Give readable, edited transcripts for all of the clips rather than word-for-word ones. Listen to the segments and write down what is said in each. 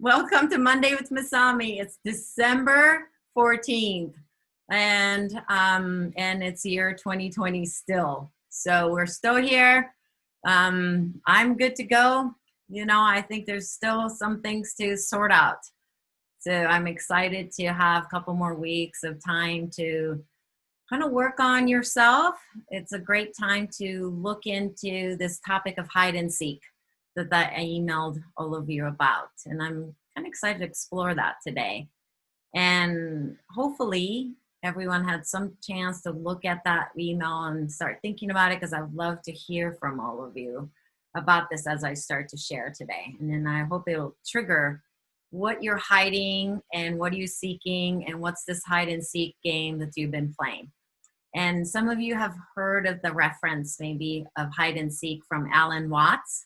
Welcome to Monday with Masami. It's December 14th, and it's year 2020 still. So we're still here. I'm good to go. I think there's still some things to sort out. So I'm excited to have a couple more weeks of time to kind of work on yourself. It's a great time to look into this topic of hide and seek that I emailed all of you about. And I'm kind of excited to explore that today. And hopefully everyone had some chance to look at that email and start thinking about it, because I'd love to hear from all of you about this as I start to share today. And then I hope it'll trigger what you're hiding and what are you seeking and what's this hide and seek game that you've been playing. And some of you have heard of the reference maybe of hide and seek from Alan Watts.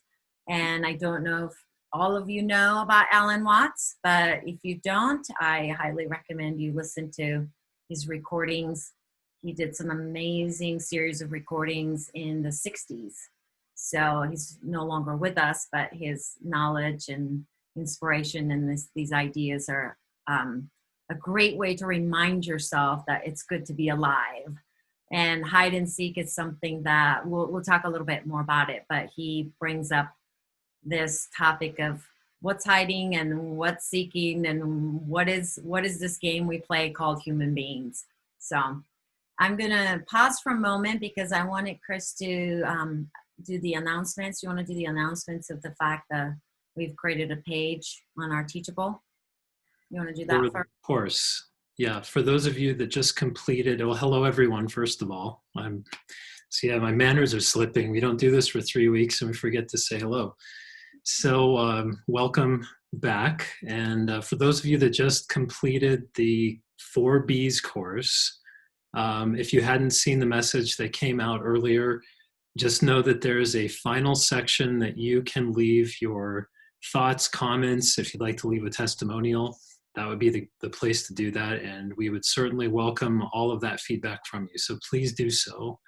And I don't know if all of you know about Alan Watts, but if you don't, I highly recommend you listen to his recordings. He did some amazing series of recordings in the 60s. So he's no longer with us, but his knowledge and inspiration and these ideas are a great way to remind yourself that it's good to be alive. And hide and seek is something that we'll talk a little bit more about it, but he brings up this topic of what's hiding and what's seeking and what is this game we play called human beings. So I'm gonna pause for a moment because I wanted Chris to do the announcements. You want to do the announcements of the fact that we've created a page on our Teachable? You want to do that first? Of course. Yeah, for those of you that just completed, well, hello everyone, first of all. My manners are slipping. We don't do this for 3 weeks and we forget to say hello. So welcome back. And for those of you that just completed the 4Bs course, if you hadn't seen the message that came out earlier, just know that there is a final section that you can leave your thoughts, comments. If you'd like to leave a testimonial, that would be the place to do that. And we would certainly welcome all of that feedback from you. So please do so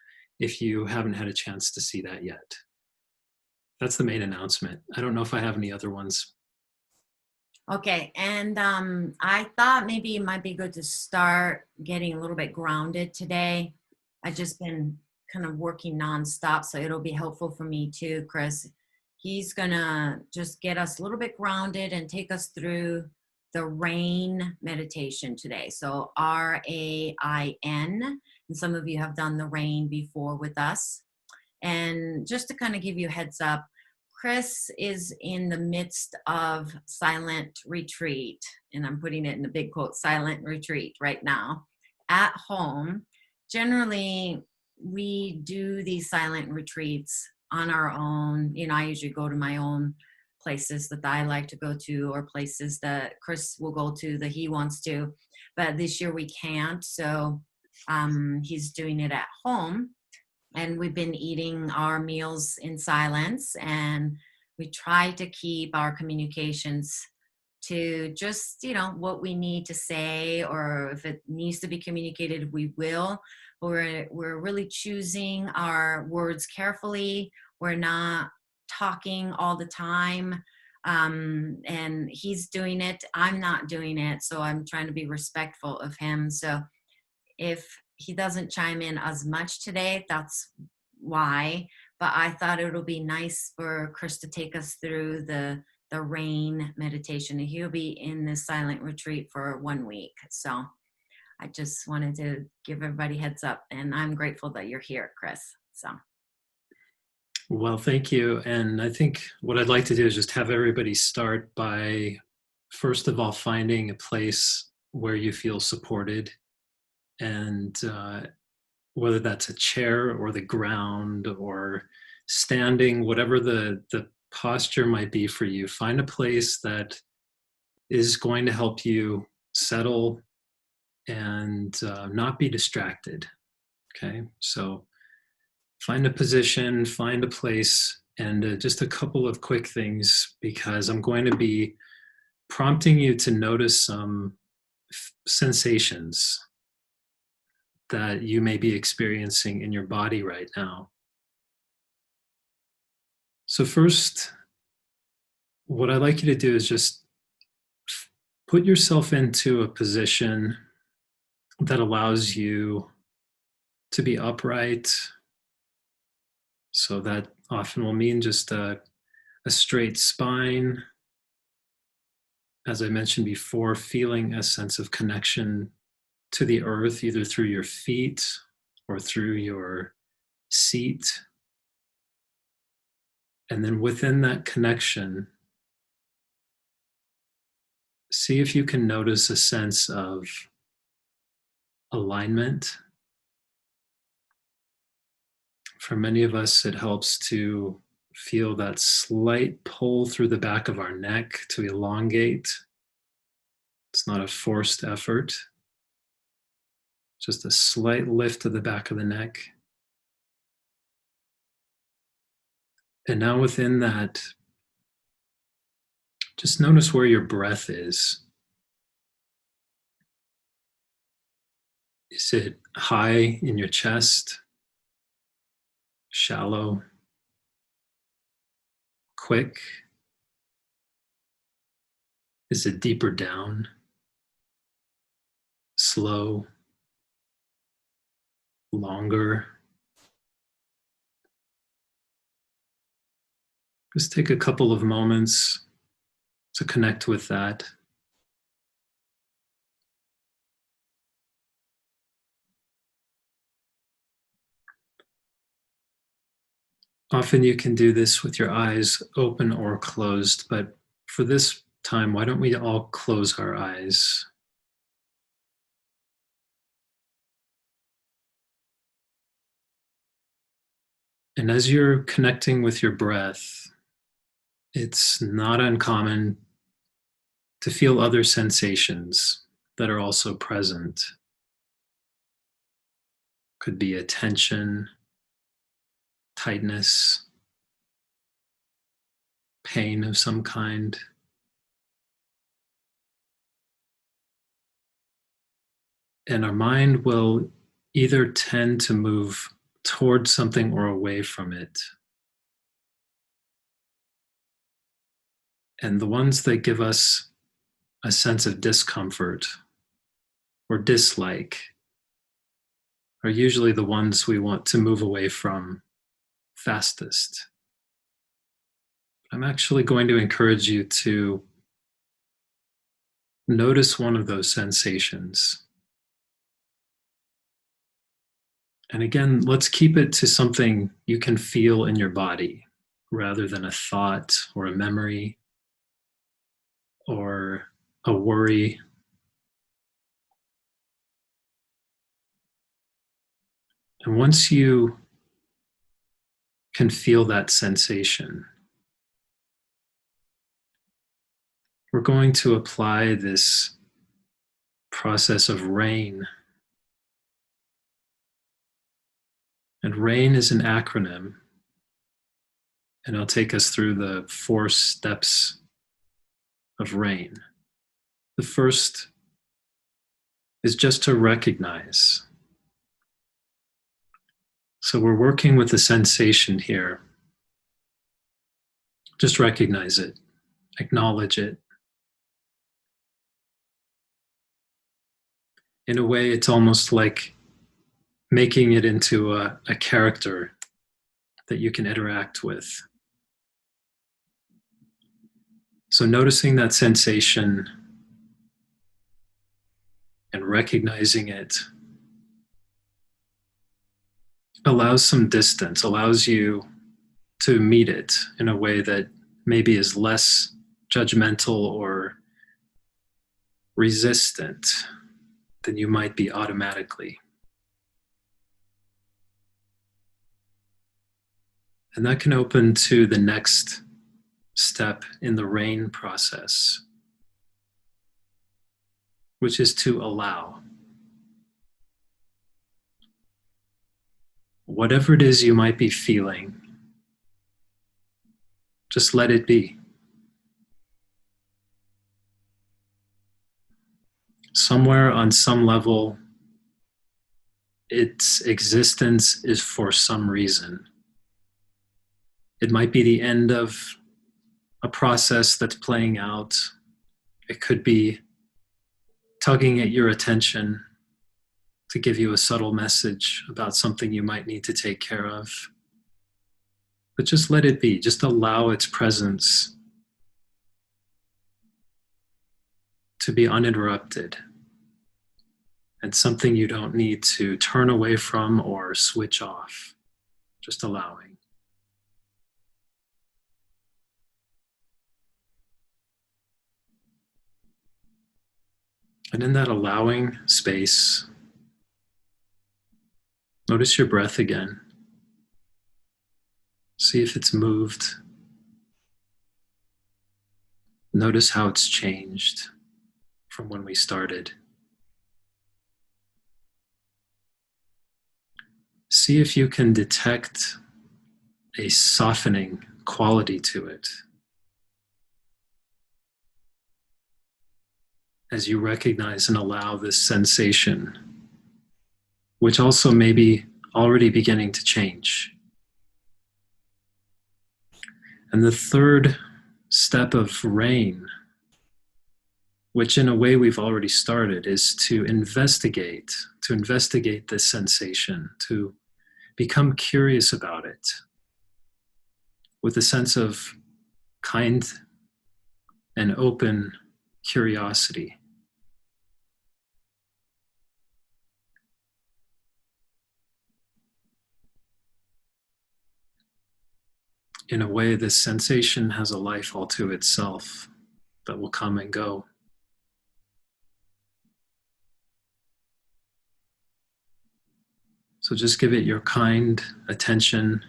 if you haven't had a chance to see that yet. That's the main announcement. I don't know if I have any other ones. Okay, and I thought maybe it might be good to start getting a little bit grounded today. I've just been kind of working nonstop, so it'll be helpful for me too, Chris. He's gonna just get us a little bit grounded and take us through the RAIN meditation today. So RAIN, and some of you have done the RAIN before with us. And just to kind of give you a heads up, Chris is in the midst of silent retreat, and I'm putting it in the big quote, silent retreat right now at home. Generally, we do these silent retreats on our own. I usually go to my own places that I like to go to, or places that Chris will go to that he wants to, but this year we can't. So he's doing it at home. And we've been eating our meals in silence, and we try to keep our communications to just, what we need to say, or if it needs to be communicated, we will. We're really choosing our words carefully. We're not talking all the time. And he's doing it. I'm not doing it. So I'm trying to be respectful of him. So if he doesn't chime in as much today, that's why. But I thought it'll be nice for Chris to take us through the RAIN meditation. He'll be in this silent retreat for 1 week. So I just wanted to give everybody heads up, and I'm grateful that you're here, Chris. So. Well, thank you. And I think what I'd like to do is just have everybody start by, first of all, finding a place where you feel supported. And whether that's a chair or the ground or standing, whatever the posture might be for you, find a place that is going to help you settle and not be distracted. Okay, so find a position, find a place, and just a couple of quick things, because I'm going to be prompting you to notice some sensations that you may be experiencing in your body right now. So first, what I'd like you to do is just put yourself into a position that allows you to be upright. So that often will mean just a straight spine. As I mentioned before, feeling a sense of connection to the earth, either through your feet or through your seat. And then within that connection, see if you can notice a sense of alignment. For many of us, it helps to feel that slight pull through the back of our neck to elongate. It's not a forced effort, just a slight lift to the back of the neck. And now within that, just notice where your breath is. Is it high in your chest? Shallow? Quick? Is it deeper down? Slow? Longer? Just take a couple of moments to connect with that. Often you can do this with your eyes open or closed, but for this time, why don't we all close our eyes? And as you're connecting with your breath, it's not uncommon to feel other sensations that are also present. Could be a tension, tightness, pain of some kind. And our mind will either tend to move towards something or away from it. And the ones that give us a sense of discomfort or dislike are usually the ones we want to move away from fastest. I'm actually going to encourage you to notice one of those sensations. And again, let's keep it to something you can feel in your body rather than a thought or a memory or a worry. And once you can feel that sensation, we're going to apply this process of RAIN. And RAIN is an acronym, and I'll take us through the 4 steps of RAIN. The first is just to recognize. So we're working with the sensation here. Just recognize it, acknowledge it. In a way, it's almost like making it into a character that you can interact with. So noticing that sensation and recognizing it allows some distance, allows you to meet it in a way that maybe is less judgmental or resistant than you might be automatically. And that can open to the next step in the RAIN process, which is to allow. Whatever it is you might be feeling, just let it be. Somewhere on some level, its existence is for some reason. It might be the end of a process that's playing out. It could be tugging at your attention to give you a subtle message about something you might need to take care of. But just let it be. Just allow its presence to be uninterrupted and something you don't need to turn away from or switch off. Just allowing. And in that allowing space, notice your breath again. See if it's moved. Notice how it's changed from when we started. See if you can detect a softening quality to it as you recognize and allow this sensation, which also may be already beginning to change. And the third step of rain, which in a way we've already started, is to investigate this sensation, to become curious about it with a sense of kind and open curiosity. In a way, this sensation has a life all to itself that will come and go. So just give it your kind attention.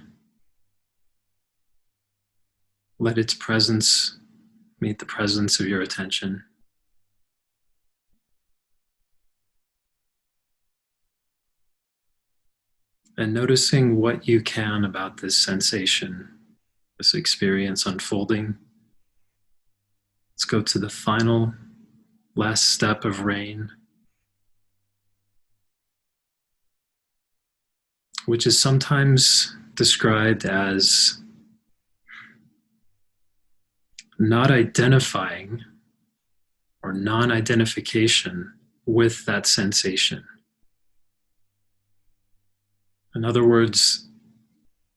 Let its presence meet the presence of your attention. And noticing what you can about this sensation, this experience unfolding. Let's go to the final, last step of rain, which is sometimes described as not identifying or non-identification with that sensation. In other words,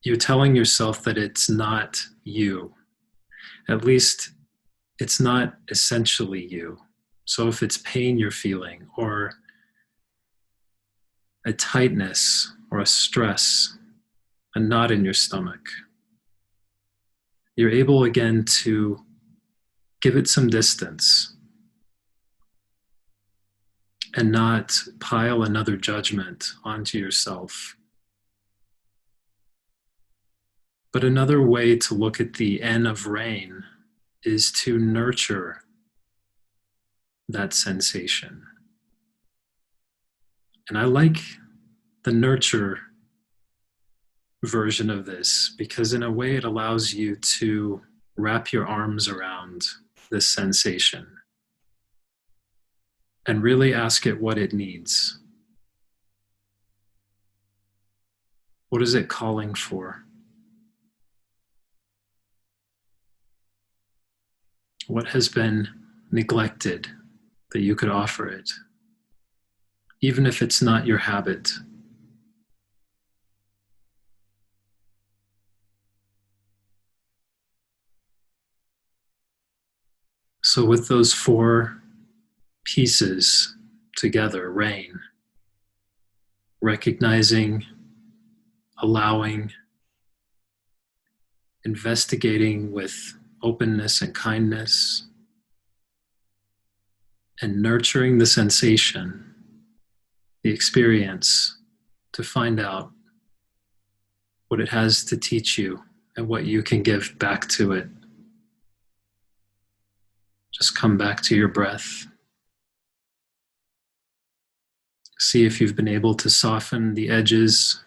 you're telling yourself that it's not you. At least it's not essentially you. So if it's pain you're feeling, or a tightness or a stress, a knot in your stomach, you're able again to give it some distance and not pile another judgment onto yourself. But another way to look at the N of rain is to nurture that sensation. And I like the nurture version of this because in a way it allows you to wrap your arms around this sensation and really ask it what it needs. What is it calling for? What has been neglected that you could offer it, even if it's not your habit? So with those four pieces together, rain, recognizing, allowing, investigating with openness and kindness, and nurturing the sensation, the experience, to find out what it has to teach you and what you can give back to it. Just come back to your breath. See if you've been able to soften the edges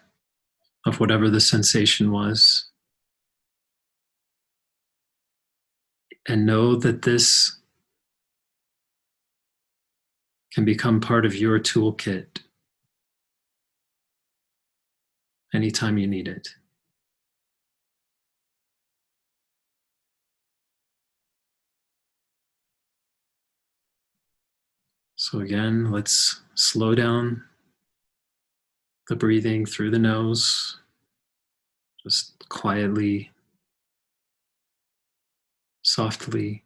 of whatever the sensation was. And know that this can become part of your toolkit anytime you need it. So again, let's slow down the breathing through the nose, just quietly, softly.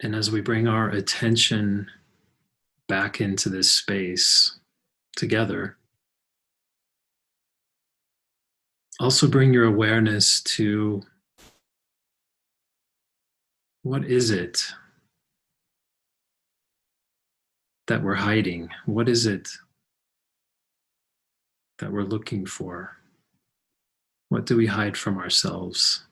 And as we bring our attention back into this space together, also bring your awareness to what is it that we're hiding? What is it that we're looking for? What do we hide from ourselves?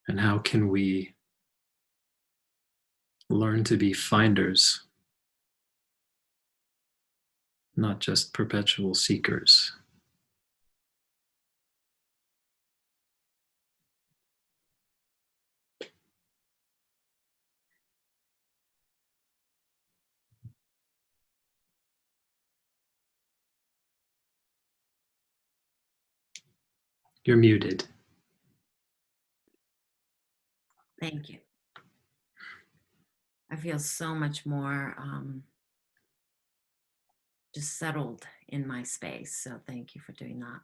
And how can we learn to be finders, not just perpetual seekers? You're muted. Thank you. I feel so much more just settled in my space. So thank you for doing that.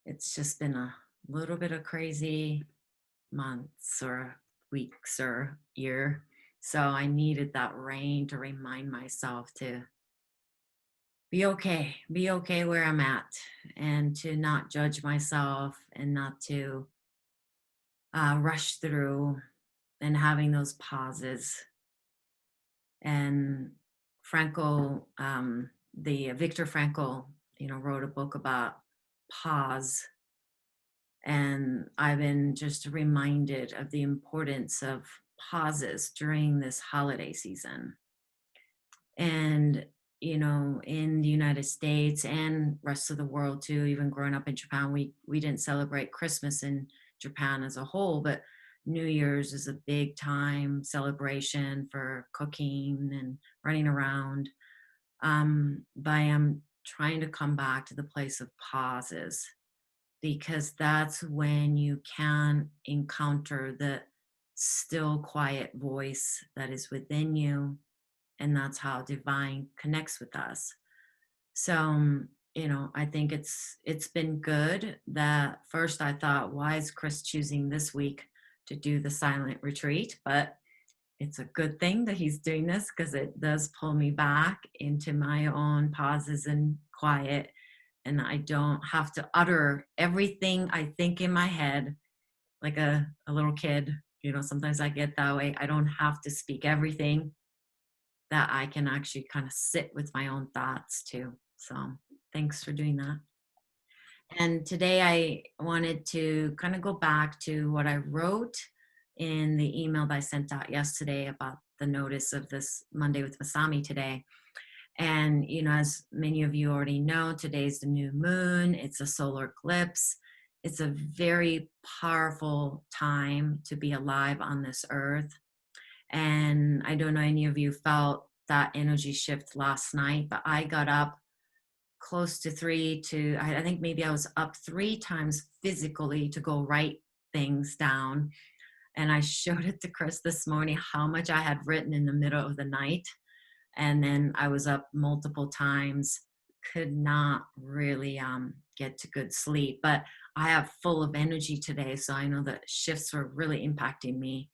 It's just been a little bit of crazy months or weeks or year. So I needed that rain to remind myself to be okay where I'm at, and to not judge myself and not to rush through, and having those pauses. And Frankl, the Viktor Frankl, wrote a book about pause. And I've been just reminded of the importance of pauses during this holiday season. And, in the United States and rest of the world too, even growing up in Japan, we didn't celebrate Christmas in Japan as a whole, but New Year's is a big time celebration for cooking and running around. But I am trying to come back to the place of pauses, because that's when you can encounter the still quiet voice that is within you. And that's how divine connects with us. So, I think it's been good that first I thought, why is Chris choosing this week to do the silent retreat? But it's a good thing that he's doing this, because it does pull me back into my own pauses and quiet. And I don't have to utter everything I think in my head like a little kid. Sometimes I get that way. I don't have to speak everything, that I can actually kind of sit with my own thoughts too. So thanks for doing that. And today I wanted to kind of go back to what I wrote in the email that I sent out yesterday about the notice of this Monday with Masami today. And, as many of you already know, today's the new moon. It's a solar eclipse. It's a very powerful time to be alive on this earth. And I don't know any of you felt that energy shift last night, but I got up close to I think maybe I was up 3 times physically to go write things down. And I showed it to Chris this morning, how much I had written in the middle of the night. And then I was up multiple times, could not really get to good sleep. But I have full of energy today, so I know that shifts were really impacting me.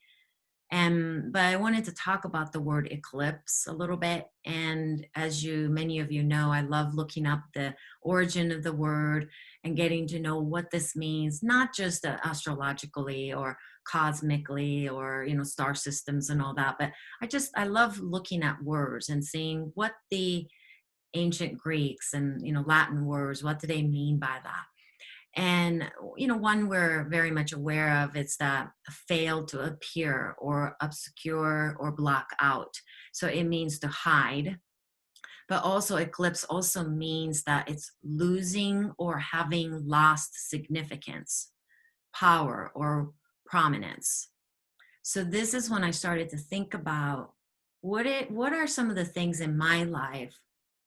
But I wanted to talk about the word eclipse a little bit. And as many of you know, I love looking up the origin of the word and getting to know what this means, not just astrologically or cosmically or, star systems and all that. But I love looking at words and seeing what the ancient Greeks and, Latin words, what do they mean by that? And, one we're very much aware of, it's that fail to appear or obscure or block out. So it means to hide. But also eclipse also means that it's losing or having lost significance, power, or prominence. So this is when I started to think about what are some of the things in my life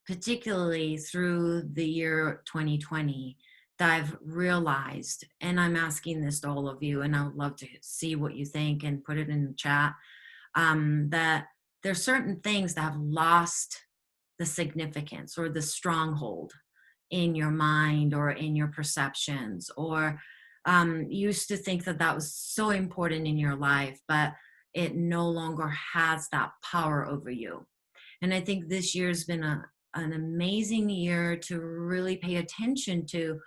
particularly through the year 2020, that I've realized, and I'm asking this to all of you, and I would love to see what you think and put it in the chat, that there's certain things that have lost the significance or the stronghold in your mind or in your perceptions, or you used to think that that was so important in your life, but it no longer has that power over you. And I think this year's been an amazing year to really pay attention to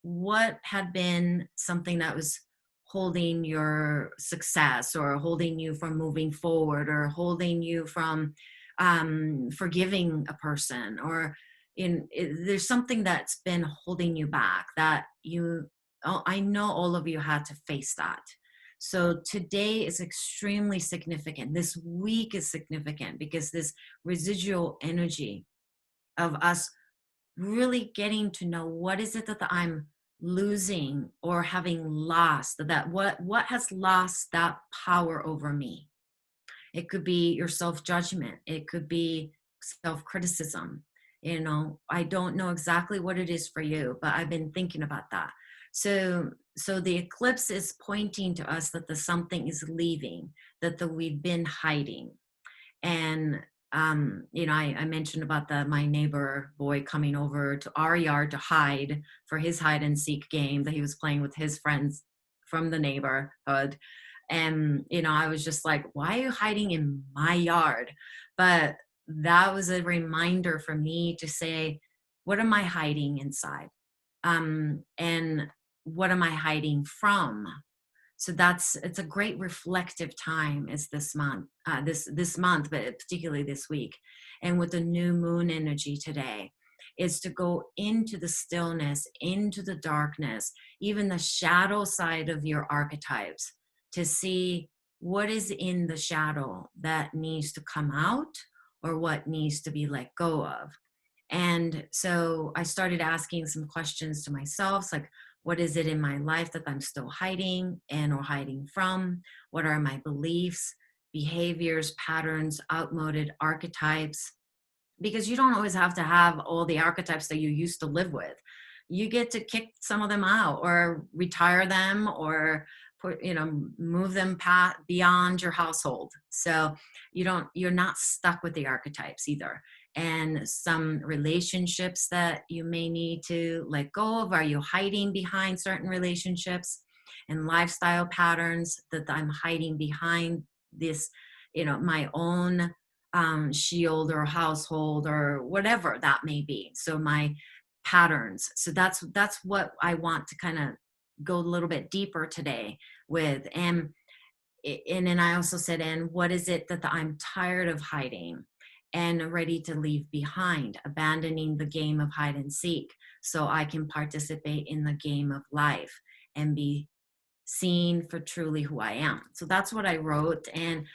what had been something that was holding your success or holding you from moving forward or holding you from forgiving a person, or there's something that's been holding you back that I know all of you had to face that. So today is extremely significant. This week is significant because this residual energy of us really getting to know what is it that I'm losing or having lost, that what has lost that power over me. It could be your self-judgment. It could be self-criticism. I don't know exactly what it is for you, but I've been thinking about that. So the eclipse is pointing to us that the something is leaving, that we've been hiding. And I mentioned about my neighbor boy coming over to our yard to hide for his hide and seek game that he was playing with his friends from the neighborhood. And, I was just like, why are you hiding in my yard? But that was a reminder for me to say, what am I hiding inside? And what am I hiding from? So it's a great reflective time is this month, this month, but particularly this week. And with the new moon energy today, is to go into the stillness, into the darkness, even the shadow side of your archetypes, to see what is in the shadow that needs to come out or what needs to be let go of. And so I started asking some questions to myself, like, what is it in my life that I'm still hiding or hiding from? What are my beliefs, behaviors, patterns, outmoded archetypes? Because you don't always have to have all the archetypes that you used to live with. You get to kick some of them out or retire them or move them beyond your household. So you're not stuck with the archetypes either. And some relationships that you may need to let go of, are you hiding behind certain relationships and lifestyle patterns that I'm hiding behind this, my own shield or household or whatever that may be. So my patterns. So that's what I want to kind of go a little bit deeper today with. And then I also said, and what is it that I'm tired of hiding and ready to leave behind, abandoning the game of hide and seek so I can participate in the game of life and be seen for truly who I am. So that's what I wrote. And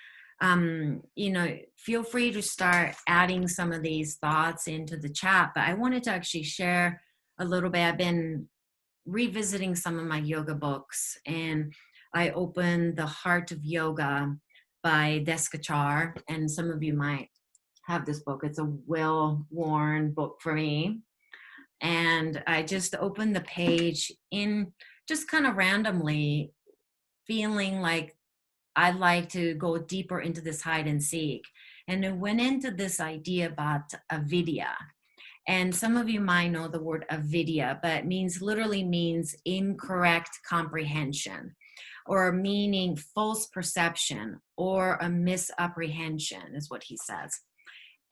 feel free to start adding some of these thoughts into the chat, but I wanted to actually share a little bit. I've been revisiting some of my yoga books, and I opened The Heart of Yoga by Deskachar, and some of you might have this book. It's a well-worn book for me. And I just opened the page in just kind of randomly, feeling like I'd like to go deeper into this hide and seek. And it went into this idea about Avidya. And some of you might know the word Avidya, but it literally means incorrect comprehension, or meaning false perception or a misapprehension is what he says.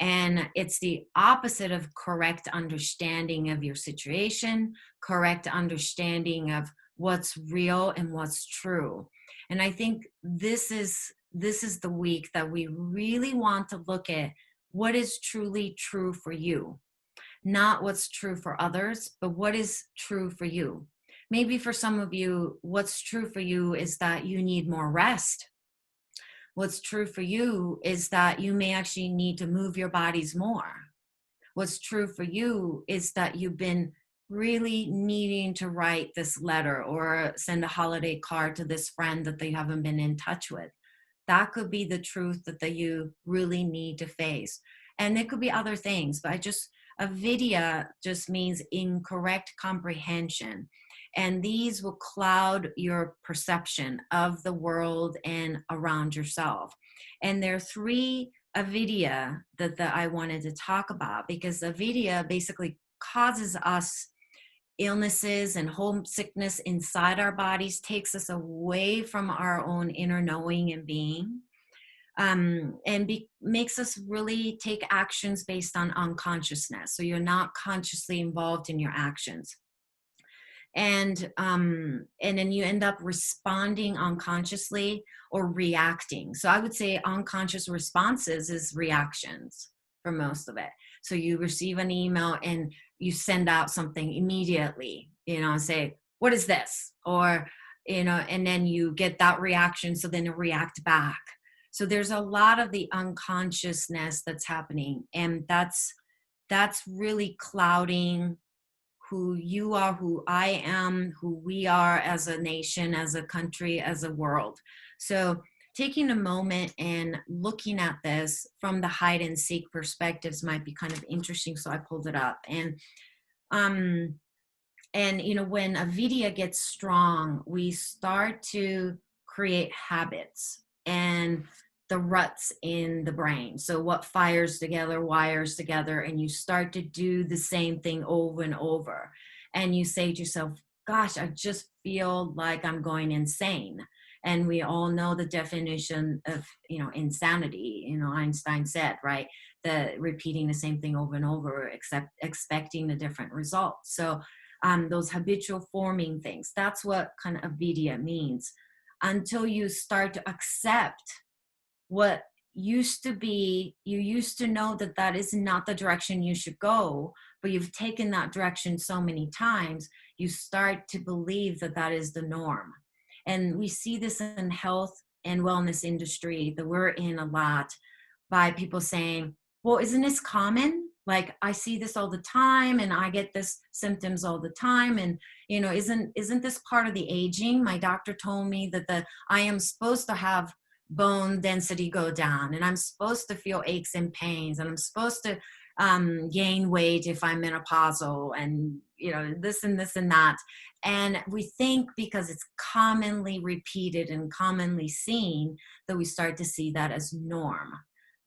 And it's the opposite of correct understanding of your situation, correct understanding of what's real and what's true. And I think this is the week that we really want to look at what is truly true for you. Not what's true for others, but what is true for you. Maybe for some of you, what's true for you is that you need more rest. What's true for you is that you may actually need to move your bodies more. What's true for you is that you've been really needing to write this letter or send a holiday card to this friend that they haven't been in touch with. That could be the truth that you really need to face. And it could be other things, but Avidya just means incorrect comprehension. And these will cloud your perception of the world and around yourself. And there are three avidya that I wanted to talk about, because avidya basically causes us illnesses and homesickness inside our bodies, takes us away from our own inner knowing and being, and makes us really take actions based on unconsciousness. So you're not consciously involved in your actions. And then you end up responding unconsciously or reacting. So I would say unconscious responses is reactions for most of it. So you receive an email and you send out something immediately, and say, what is this? Or, and then you get that reaction. So then you react back. So there's a lot of the unconsciousness that's happening. And that's really clouding who you are, who I am, who we are as a nation, as a country, as a world. So taking a moment and looking at this from the hide and seek perspectives might be kind of interesting. So I pulled it up. And when avidya gets strong, we start to create habits and the ruts in the brain. So what fires together, wires together, and you start to do the same thing over and over. And you say to yourself, gosh, I just feel like I'm going insane. And we all know the definition of, insanity, Einstein said, right? The repeating the same thing over and over, except expecting a different result. So those habitual forming things, that's what kind of avidya means. Until you start to accept what used to be, you used to know that is not the direction you should go, but you've taken that direction so many times, you start to believe that is the norm. And we see this in health and wellness industry that we're in a lot, by people saying, well, isn't this common? Like, I see this all the time and I get this symptoms all the time. And, isn't this part of the aging? My doctor told me that I am supposed to have bone density go down, and I'm supposed to feel aches and pains, and I'm supposed to gain weight if I'm menopausal, and this and this and that. And we think because it's commonly repeated and commonly seen that we start to see that as norm.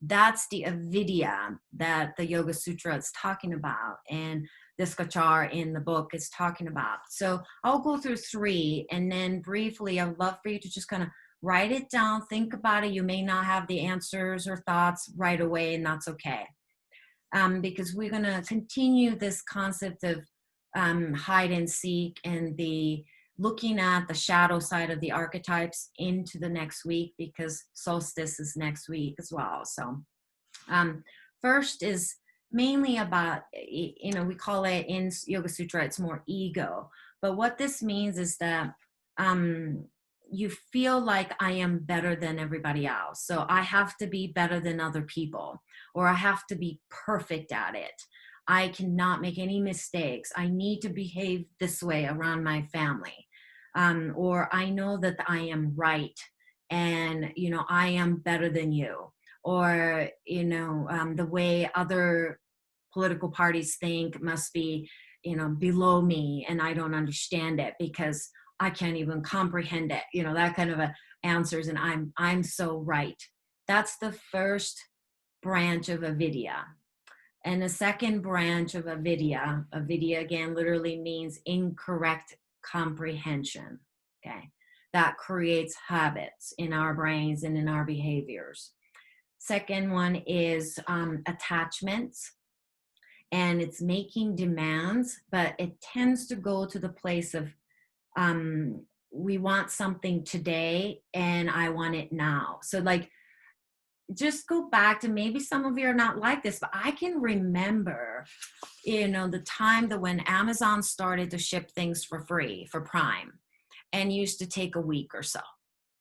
That's the avidya that the Yoga Sutra is talking about, and this Kachar in the book is talking about. So I'll go through three, and then briefly, I would love for you to just kind of write it down, think about it. You may not have the answers or thoughts right away, and that's okay. Because we're going to continue this concept of hide and seek and the looking at the shadow side of the archetypes into the next week, because solstice is next week as well. So first is mainly about, we call it in Yoga Sutra, it's more ego. But what this means is that you feel like I am better than everybody else. So I have to be better than other people, or I have to be perfect at it. I cannot make any mistakes. I need to behave this way around my family. Or I know that I am right, and, I am better than you. Or, the way other political parties think must be, below me, and I don't understand it because I can't even comprehend it, that kind of answers, and I'm so right. That's the first branch of avidya. And the second branch of avidya again literally means incorrect comprehension, okay? That creates habits in our brains and in our behaviors. Second one is attachments, and it's making demands, but it tends to go to the place of we want something today and I want it now. So like, just go back to, maybe some of you are not like this, but I can remember, the time that when Amazon started to ship things for free for Prime, and used to take a week or so.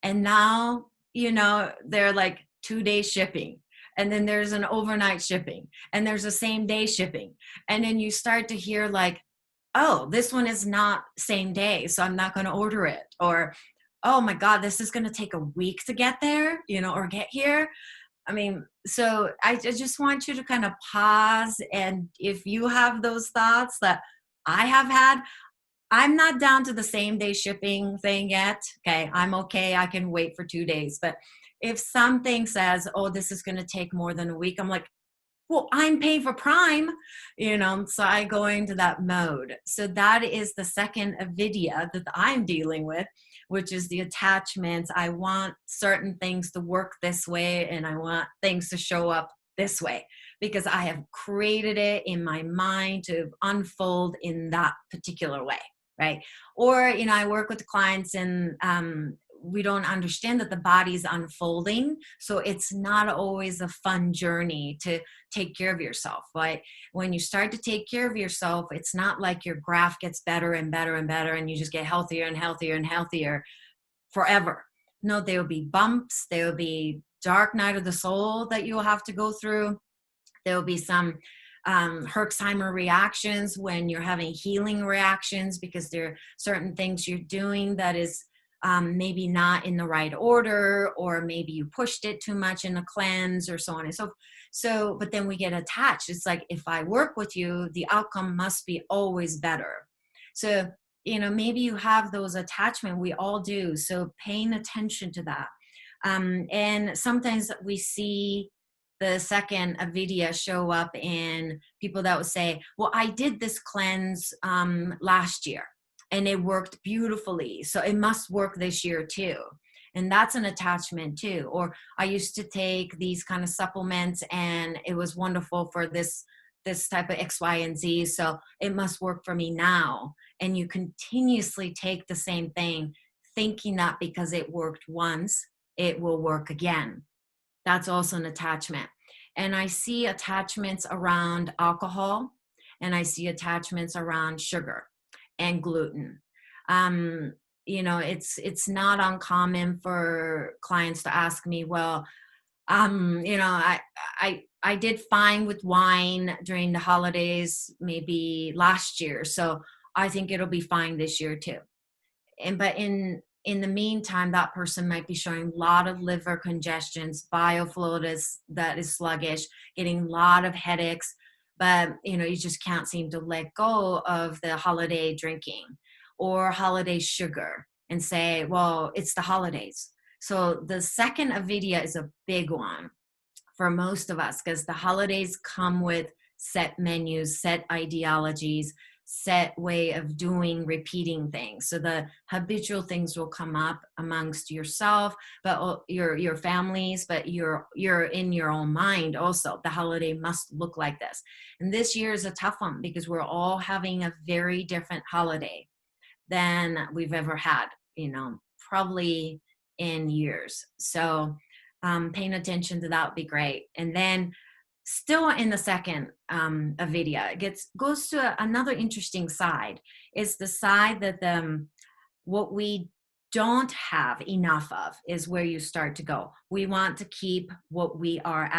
And now, they're like 2-day shipping. And then there's an overnight shipping, and there's a same day shipping. And then you start to hear like, oh, this one is not same day, so I'm not going to order it. Or, oh my God, this is going to take a week to get there, or get here. I mean, so I just want you to kind of pause. And if you have those thoughts that I have had, I'm not down to the same day shipping thing yet. Okay. I'm okay. I can wait for 2 days. But if something says, oh, this is going to take more than a week, I'm like, well, I'm paying for Prime, so I go into that mode. So that is the second avidya that I'm dealing with, which is the attachments. I want certain things to work this way, and I want things to show up this way because I have created it in my mind to unfold in that particular way, right? Or, I work with clients and we don't understand that the body's unfolding. So it's not always a fun journey to take care of yourself. But when you start to take care of yourself, it's not like your graph gets better and better and better and you just get healthier and healthier and healthier forever. No, there will be bumps. There will be dark night of the soul that you'll have to go through. There will be some Herxheimer reactions when you're having healing reactions because there are certain things you're doing that is maybe not in the right order, or maybe you pushed it too much in a cleanse or so on and so forth. So, but then we get attached. It's like, if I work with you, the outcome must be always better. So, maybe you have those attachment. We all do. So paying attention to that. And sometimes we see the second avidya show up in people that would say, well, I did this cleanse last year and it worked beautifully, so it must work this year too. And that's an attachment too. Or I used to take these kind of supplements and it was wonderful for this type of X, Y, and Z, so it must work for me now. And you continuously take the same thing, thinking that because it worked once, it will work again. That's also an attachment. And I see attachments around alcohol, and I see attachments around sugar and gluten. It's not uncommon for clients to ask me, well, I did fine with wine during the holidays, maybe last year, so I think it'll be fine this year too. But in the meantime, that person might be showing a lot of liver congestions, biofluid that is sluggish, getting a lot of headaches, but you just can't seem to let go of the holiday drinking or holiday sugar and say, well, it's the holidays. So the second avidya is a big one for most of us because the holidays come with set menus, set ideologies, set way of doing, repeating things. So the habitual things will come up amongst yourself, but your families, but you're in your own mind also. The holiday must look like this. And this year is a tough one because we're all having a very different holiday than we've ever had, probably in years. So paying attention to that would be great. And then still in the second avidya, goes to another interesting side. It's the side that what we don't have enough of is where you start to go. We want to keep what we are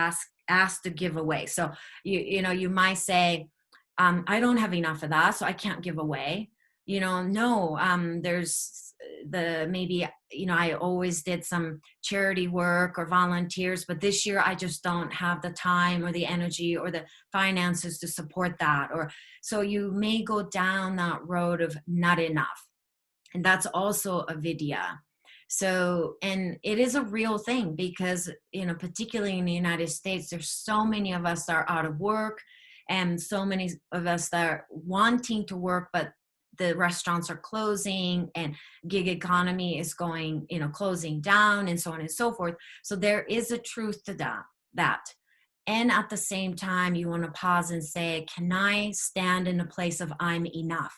asked to give away. So you might say, I don't have enough of that, so I can't give away. There's maybe I always did some charity work or volunteers, but this year I just don't have the time or the energy or the finances to support that. Or so you may go down that road of not enough, and that's also avidya. So, and it is a real thing because particularly in the United States, there's so many of us that are out of work, and so many of us that are wanting to work, but the restaurants are closing and gig economy is going, closing down and so on and so forth. So there is a truth to that. And at the same time, you want to pause and say, can I stand in a place of I'm enough?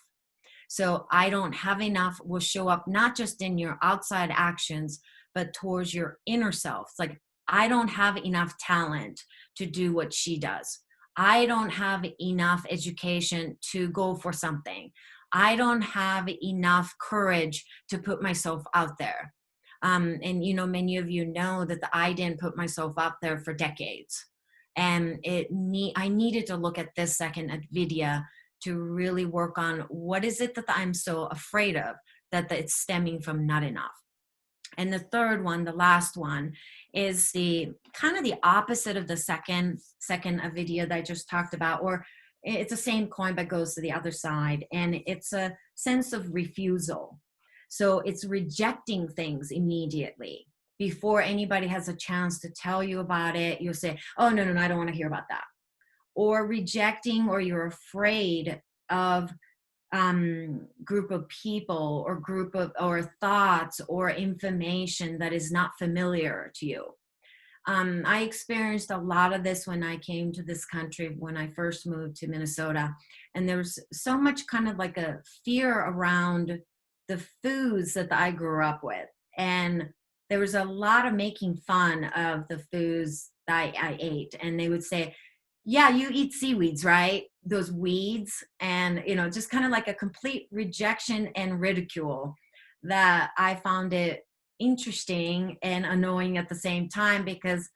So I don't have enough will show up not just in your outside actions, but towards your inner self. It's like, I don't have enough talent to do what she does. I don't have enough education to go for something. I don't have enough courage to put myself out there. And, many of you know that I didn't put myself out there for decades. And I needed to look at this second avidya to really work on what is it that I'm so afraid of, that it's stemming from not enough. And the third one, the last one, is the kind of the opposite of the second Avidya that I just talked about, or it's the same coin but goes to the other side. And it's a sense of refusal. So it's rejecting things immediately. Before anybody has a chance to tell you about it, you'll say, oh, no, no, no, I don't want to hear about that. Or rejecting, or you're afraid of group of people or group of or thoughts or information that is not familiar to you. I experienced a lot of this when I came to this country, when I first moved to Minnesota. And there was so much kind of like a fear around the foods that I grew up with. And there was a lot of making fun of the foods that I ate. And they would say, yeah, you eat seaweeds, right? Those weeds. And, just kind of like a complete rejection and ridicule that I found it interesting and annoying at the same time, because,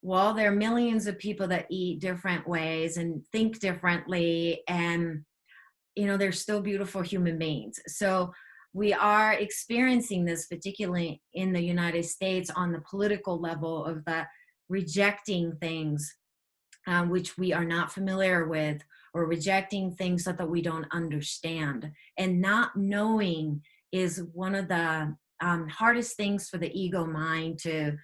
well, there are millions of people that eat different ways and think differently. And, they're still beautiful human beings. So we are experiencing this, particularly in the United States, on the political level of that rejecting things which we are not familiar with, or rejecting things that we don't understand. And not knowing is one of the hardest things for the ego mind to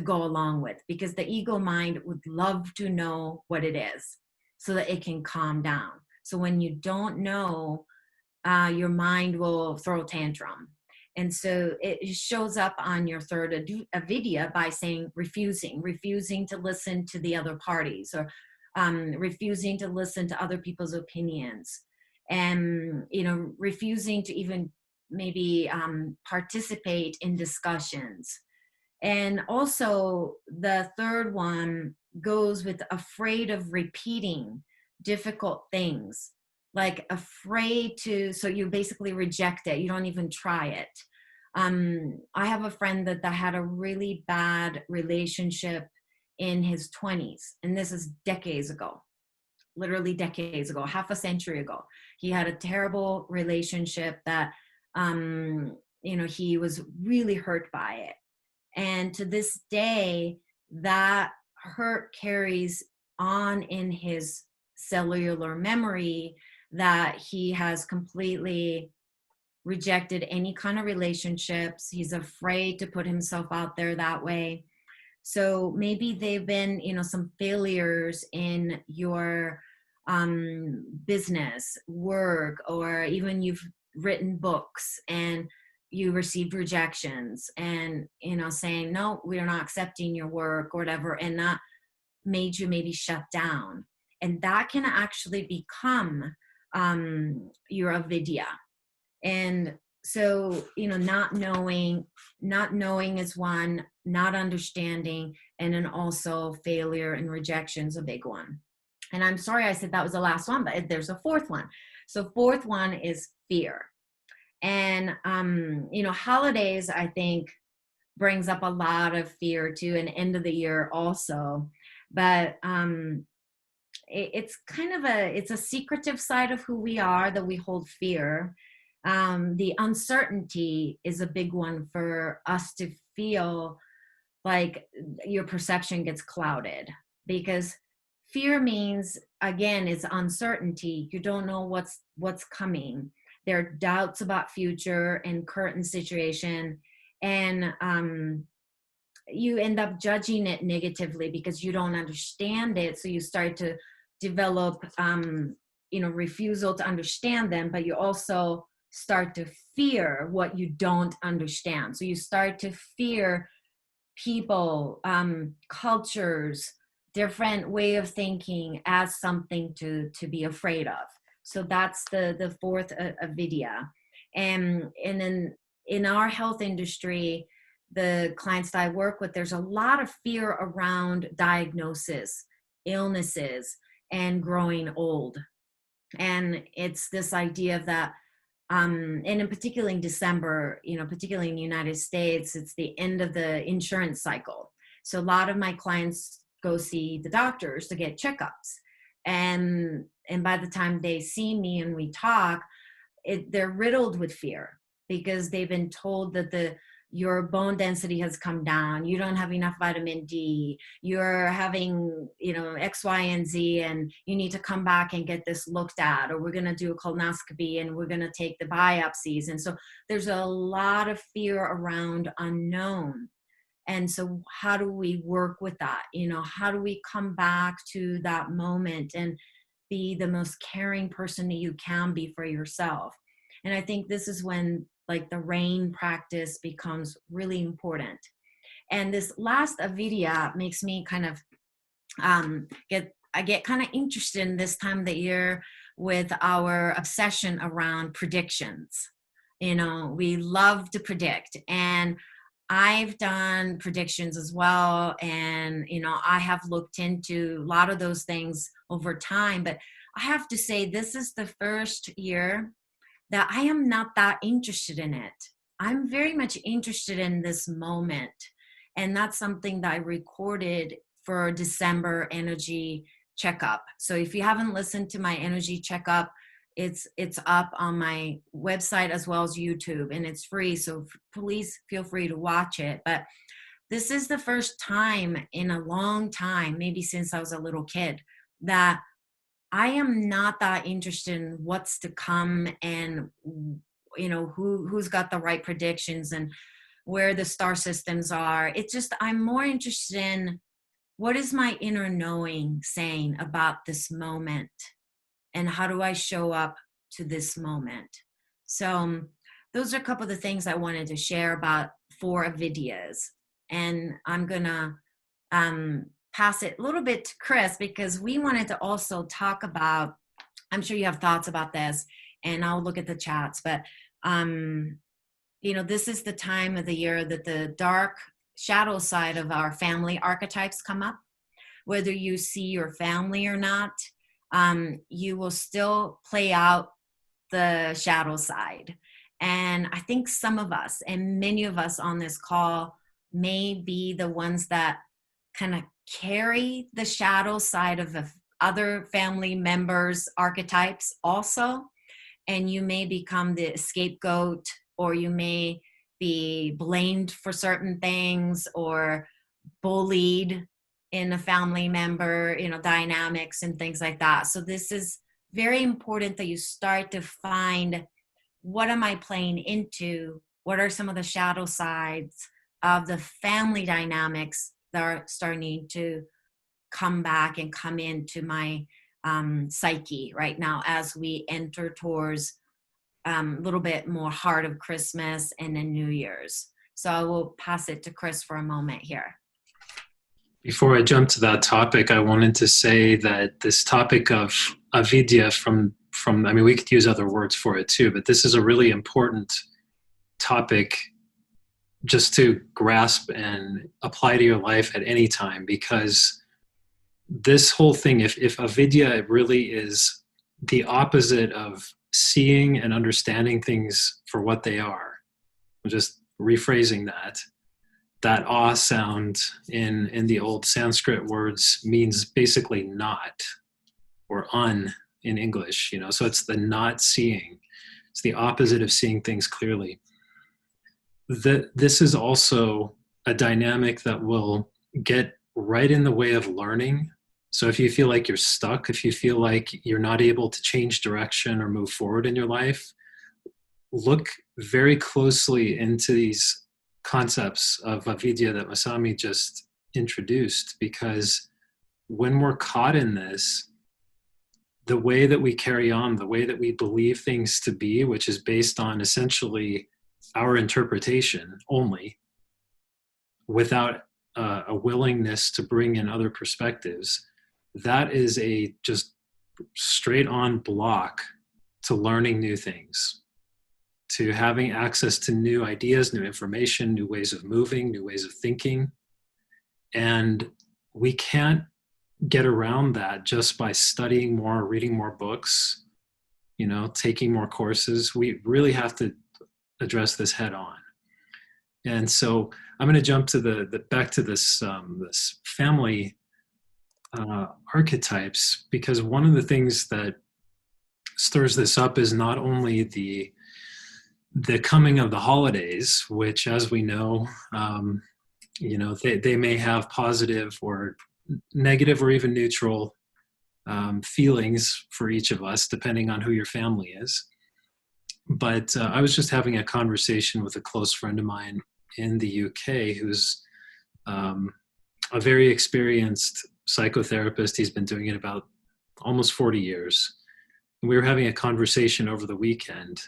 go along with, because the ego mind would love to know what it is so that it can calm down. So when you don't know, your mind will throw a tantrum. And so it shows up on your third avidya by saying refusing to listen to the other parties, or refusing to listen to other people's opinions, and, refusing to even maybe participate in discussions. And also the third one goes with afraid of repeating difficult things, like afraid to, so you basically reject it. You don't even try it. I have a friend that had a really bad relationship in his 20s, and this is decades ago, literally decades ago, half a century ago. He had a terrible relationship that, he was really hurt by it. And to this day, that hurt carries on in his cellular memory, that he has completely rejected any kind of relationships. He's afraid to put himself out there that way. So maybe they've been, some failures in your business, work, or even you've written books and you received rejections, and, saying, no, we're not accepting your work or whatever. And that made you maybe shut down. And that can actually become your avidya. And so, not knowing is one, not understanding, and then also failure and rejection is a big one. And I'm sorry I said that was the last one, but there's a fourth one. So fourth one is fear. And, holidays, I think, brings up a lot of fear too, and end of the year also. But it's kind of it's a secretive side of who we are, that we hold fear. The uncertainty is a big one for us to feel like your perception gets clouded, because fear means, again, it's uncertainty. You don't know what's coming. There are doubts about future and current situation, and you end up judging it negatively because you don't understand it. So you start to develop, refusal to understand them, but you also start to fear what you don't understand. So you start to fear people, cultures, different way of thinking as something to be afraid of. So that's the fourth avidya. And then in our health industry, the clients that I work with, there's a lot of fear around diagnosis, illnesses, and growing old. And it's this idea of that, and in particular in December, particularly in the United States, it's the end of the insurance cycle. So a lot of my clients go see the doctors to get checkups. And by the time they see me and we talk, they're riddled with fear, because they've been told that your bone density has come down, you don't have enough vitamin D, you're having, X, Y, and Z, and you need to come back and get this looked at, or we're going to do a colonoscopy and we're going to take the biopsies. And so there's a lot of fear around unknown. And so how do we work with that? How do we come back to that moment and be the most caring person that you can be for yourself? And I think this is when like the rain practice becomes really important. And this last Avidya makes me kind of get kind of interested in this time of the year with our obsession around predictions. We love to predict, and I've done predictions as well. And, I have looked into a lot of those things over time, but I have to say, this is the first year that I am not that interested in it. I'm very much interested in this moment. And that's something that I recorded for December energy checkup. So if you haven't listened to my energy checkup, it's up on my website as well as YouTube, and it's free. So please feel free to watch it. But this is the first time in a long time, maybe since I was a little kid, that I am not that interested in what's to come and, who's got the right predictions and where the star systems are. It's just, I'm more interested in what is my inner knowing saying about this moment, and how do I show up to this moment? So those are a couple of the things I wanted to share about 4 Avidyas. And I'm going to pass it a little bit to Chris, because we wanted to also talk about, I'm sure you have thoughts about this, and I'll look at the chats, but this is the time of the year that the dark shadow side of our family archetypes come up. Whether you see your family or not, you will still play out the shadow side. And I think some of us, and many of us on this call, may be the ones that kind of carry the shadow side of the other family members' archetypes also. And you may become the scapegoat, or you may be blamed for certain things, or bullied in a family member, dynamics and things like that. So this is very important that you start to find, what am I playing into? What are some of the shadow sides of the family dynamics that are starting to come back and come into my psyche right now as we enter towards a little bit more heart of Christmas and then New Year's. So I will pass it to Chris for a moment here. Before I jump to that topic, I wanted to say that this topic of avidya from I mean, we could use other words for it too, but this is a really important topic just to grasp and apply to your life at any time, because this whole thing, if avidya really is the opposite of seeing and understanding things for what they are, I'm just rephrasing that ah sound in the old Sanskrit words means basically not, or un in English, so it's the not seeing. It's the opposite of seeing things clearly. This is also a dynamic that will get right in the way of learning. So if you feel like you're stuck, if you feel like you're not able to change direction or move forward in your life, look very closely into these concepts of avidya that Masami just introduced, because when we're caught in this, the way that we carry on, the way that we believe things to be, which is based on essentially our interpretation only, without a willingness to bring in other perspectives, that is a just straight on block to learning new things, to having access to new ideas, new information, new ways of moving, new ways of thinking. And we can't get around that just by studying more, reading more books, taking more courses. We really have to address this head on. And so I'm going to jump to back to this this family archetypes, because one of the things that stirs this up is not only the the coming of the holidays, which, as we know, they may have positive or negative or even neutral feelings for each of us, depending on who your family is. But I was just having a conversation with a close friend of mine in the UK who's a very experienced psychotherapist. He's been doing it about almost 40 years. And we were having a conversation over the weekend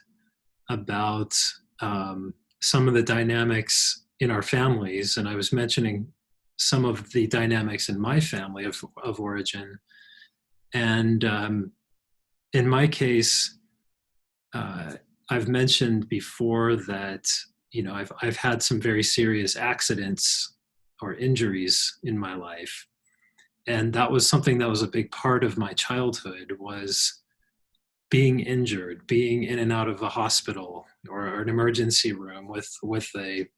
about some of the dynamics in our families. And I was mentioning some of the dynamics in my family of origin. And in my case, I've mentioned before that, I've had some very serious accidents or injuries in my life. And that was something that was a big part of my childhood, was being injured, being in and out of a hospital or an emergency room with a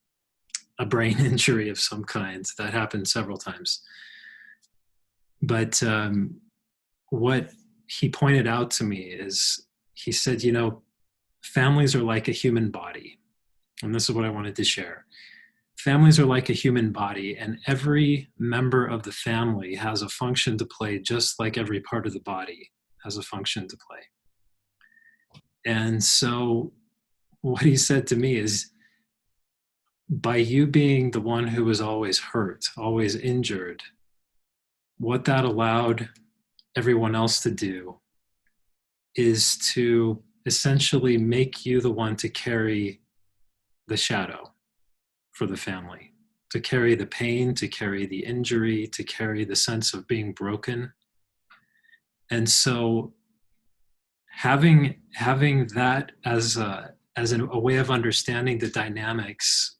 brain injury of some kind. That happened several times. But what he pointed out to me is, he said, families are like a human body. And this is what I wanted to share. Families are like a human body, and every member of the family has a function to play, just like every part of the body has a function to play. And so what he said to me is, by you being the one who was always hurt, always injured, what that allowed everyone else to do is to essentially make you the one to carry the shadow for the family, to carry the pain, to carry the injury, to carry the sense of being broken. And so having that as a way of understanding the dynamics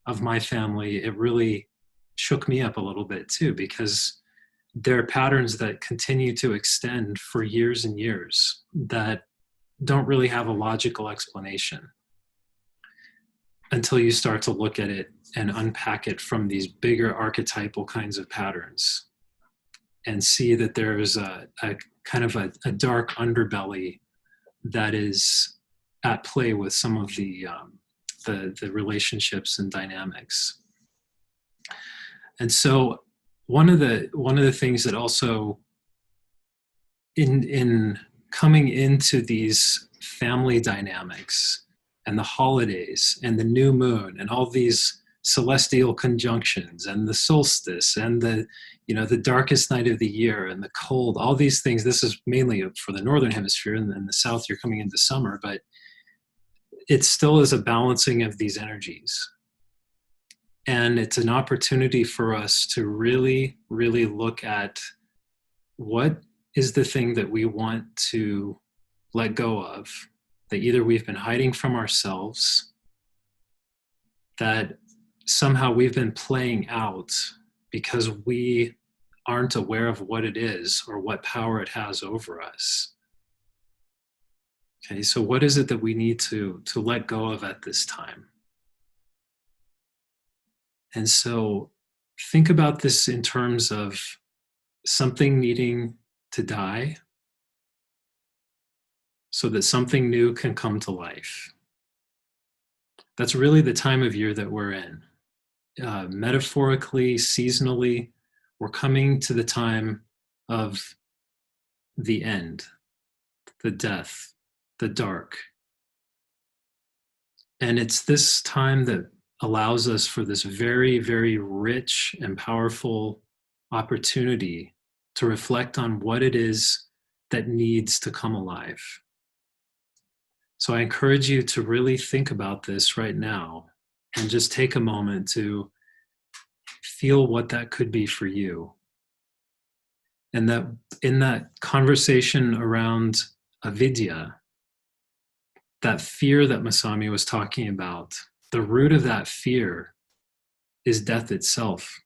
of my family, it really shook me up a little bit too, because there are patterns that continue to extend for years and years that don't really have a logical explanation until you start to look at it and unpack it from these bigger archetypal kinds of patterns and see that there's a kind of a dark underbelly that is at play with some of the relationships and dynamics. And so one of the things that also in coming into these family dynamics and the holidays and the new moon and all these celestial conjunctions and the solstice and the darkest night of the year and the cold, all these things, this is mainly for the northern hemisphere, and in the south you're coming into summer, but it still is a balancing of these energies. And it's an opportunity for us to really, really look at what is the thing that we want to let go of, that either we've been hiding from ourselves, that somehow we've been playing out because we aren't aware of what it is or what power it has over us. Okay, so what is it that we need to let go of at this time? And so think about this in terms of something needing to die so that something new can come to life. That's really the time of year that we're in. Metaphorically, seasonally, we're coming to the time of the end, the death, the dark. And it's this time that allows us for this very, very rich and powerful opportunity to reflect on what it is that needs to come alive. So I encourage you to really think about this right now and just take a moment to feel what that could be for you. And that in that conversation around Avidya, that fear that Masami was talking about, the root of that fear is death itself.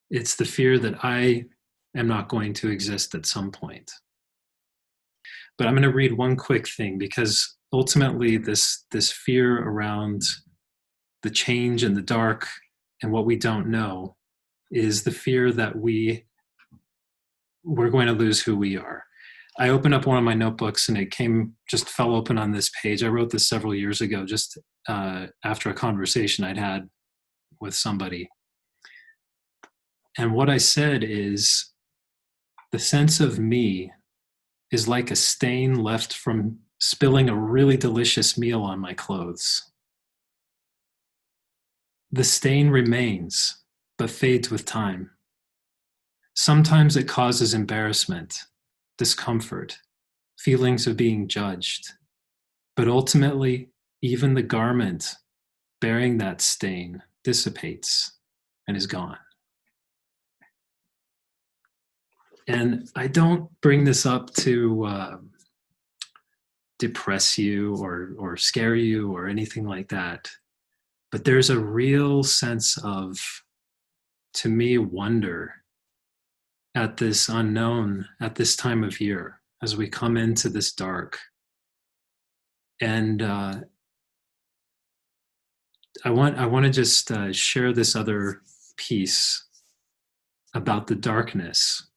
It's the fear that I am not going to exist at some point. But I'm going to read one quick thing, because ultimately this fear around the change and the dark and what we don't know is the fear that we're going to lose who we are. I opened up one of my notebooks and it just fell open on this page. I wrote this several years ago, just after a conversation I'd had with somebody. And what I said is, the sense of me is like a stain left from spilling a really delicious meal on my clothes. The stain remains, but fades with time. Sometimes it causes embarrassment, discomfort, feelings of being judged. But ultimately, even the garment bearing that stain dissipates and is gone. And I don't bring this up to depress you or scare you or anything like that. But there's a real sense of, to me, wonder at this unknown, at this time of year, as we come into this dark. And I want to just share this other piece about the darkness.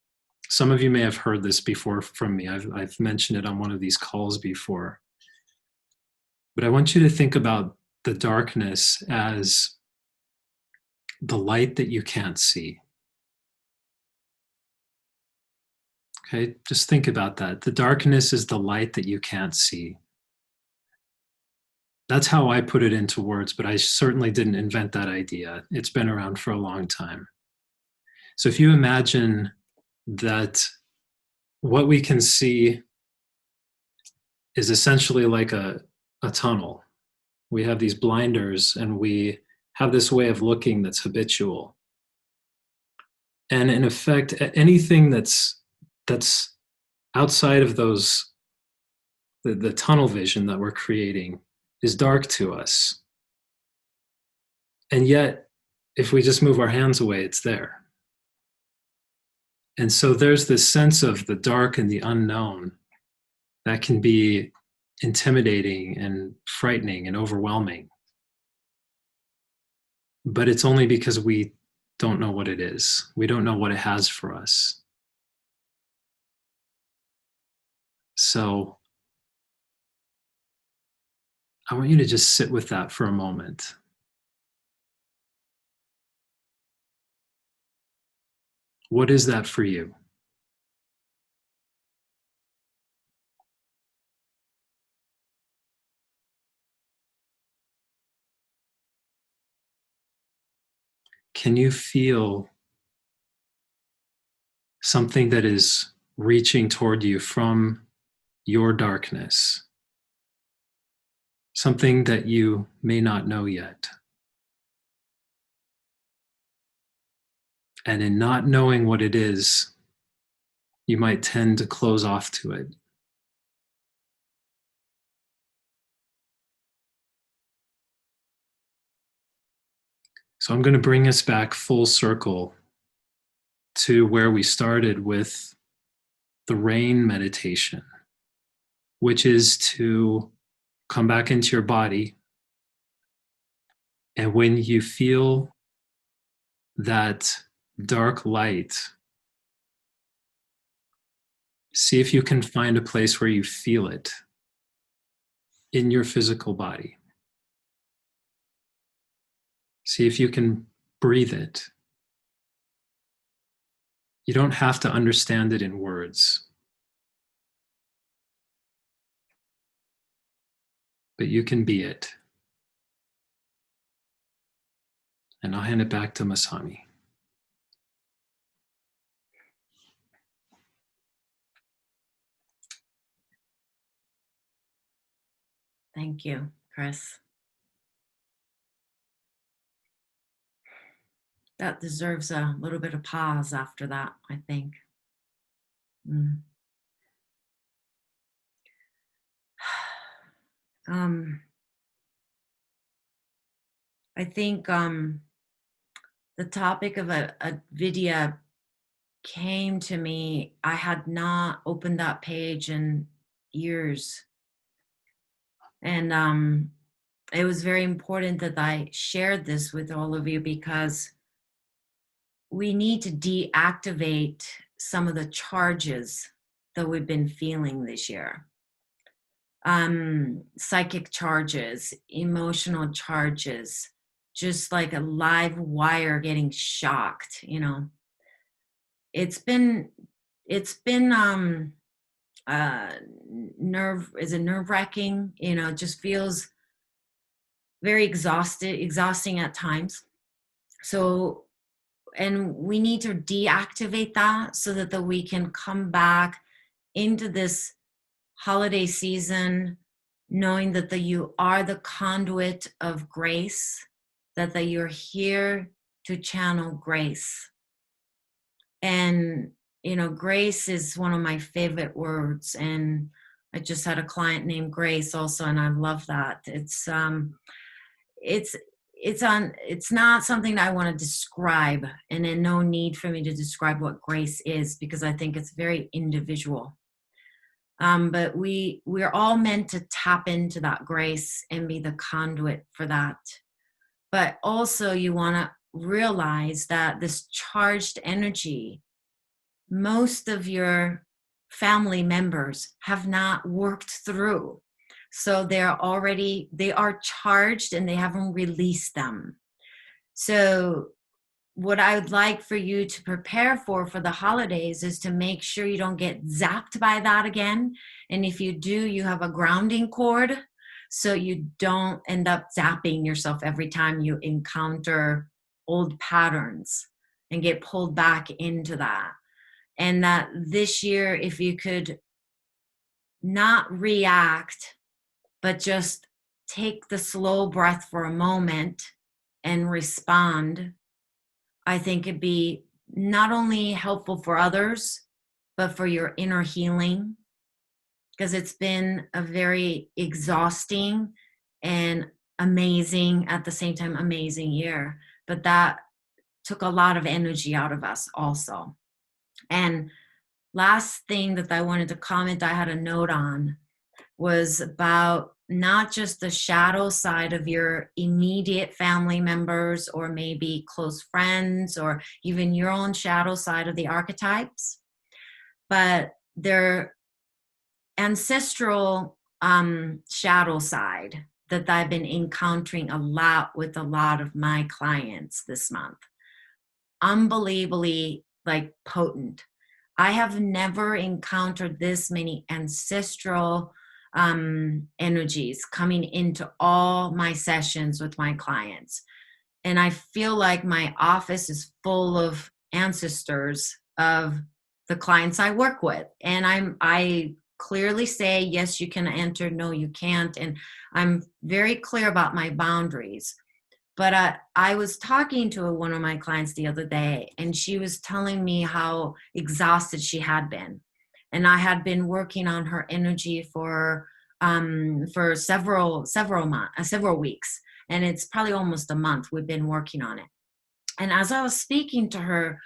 Some of you may have heard this before from me. I've mentioned it on one of these calls before. But I want you to think about the darkness as the light that you can't see. Okay, just think about that. The darkness is the light that you can't see. That's how I put it into words, but I certainly didn't invent that idea. It's been around for a long time. So if you imagine that what we can see is essentially like a tunnel. We have these blinders and we have this way of looking that's habitual. And in effect, anything that's outside of those, the tunnel vision that we're creating is dark to us. And yet, if we just move our hands away, it's there. And so there's this sense of the dark and the unknown that can be intimidating and frightening and overwhelming. But it's only because we don't know what it is. We don't know what it has for us. So I want you to just sit with that for a moment. What is that for you? Can you feel something that is reaching toward you from your darkness? Something that you may not know yet. And in not knowing what it is, you might tend to close off to it. So I'm going to bring us back full circle to where we started with the rain meditation, which is to come back into your body. And when you feel that dark light, see if you can find a place where you feel it in your physical body. See if you can breathe it. You don't have to understand it in words, but you can be it. And I'll hand it back to Masami. Thank you, Chris. That deserves a little bit of pause after that, I think. I think the topic of Avidya came to me. I had not opened that page in years. And it was very important that I shared this with all of you because we need to deactivate some of the charges that we've been feeling this year. Psychic charges, emotional charges, just like a live wire getting shocked, you know. It's been nerve-wracking, you know. It just feels very exhausting at times. So, and we need to deactivate that so that we can come back into this holiday season knowing that you are the conduit of grace, that you're here to channel grace. And you know, grace is one of my favorite words, and I just had a client named Grace also, and I love that. It's not something that I want to describe, and then no need for me to describe what grace is, because I think it's very individual. But we're all meant to tap into that grace and be the conduit for that. But also you want to realize that this charged energy, most of your family members have not worked through. So they are charged and they haven't released them. So what I would like for you to prepare for the holidays is to make sure you don't get zapped by that again. And if you do, you have a grounding cord so you don't end up zapping yourself every time you encounter old patterns and get pulled back into that. And that this year, if you could not react, but just take the slow breath for a moment and respond, I think it'd be not only helpful for others, but for your inner healing, because it's been a very exhausting and amazing, at the same time, amazing year. But that took a lot of energy out of us also. And last thing that I wanted to comment, I had a note on, was about not just the shadow side of your immediate family members or maybe close friends or even your own shadow side of the archetypes, but their ancestral shadow side that I've been encountering a lot with a lot of my clients this month. Unbelievably potent. I have never encountered this many ancestral energies coming into all my sessions with my clients. And I feel like my office is full of ancestors of the clients I work with. And I clearly say, yes, you can enter, no, you can't. And I'm very clear about my boundaries. But I was talking to one of my clients the other day, and she was telling me how exhausted she had been. And I had been working on her energy for several weeks. And it's probably almost a month we've been working on it. And as I was speaking to her,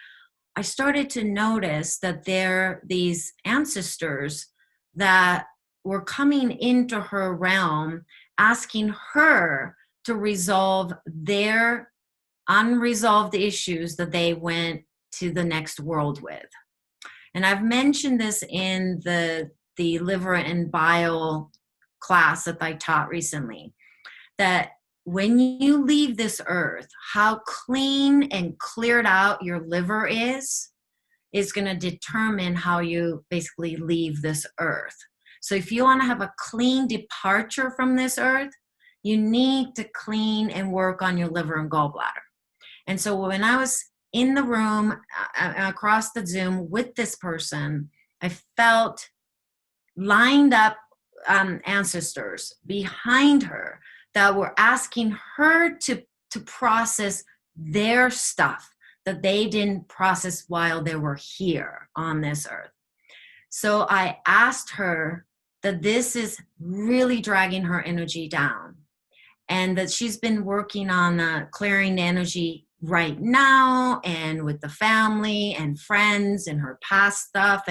I started to notice that there are these ancestors that were coming into her realm, asking her to resolve their unresolved issues that they went to the next world with. And I've mentioned this in the liver and bile class that I taught recently, that when you leave this earth, how clean and cleared out your liver is going to determine how you basically leave this earth. So if you want to have a clean departure from this earth, you need to clean and work on your liver and gallbladder. And so when I was in the room across the Zoom with this person, I felt lined up ancestors behind her that were asking her to process their stuff that they didn't process while they were here on this earth. So I asked her that this is really dragging her energy down, and that she's been working on clearing the energy right now and with the family and friends and her past stuff,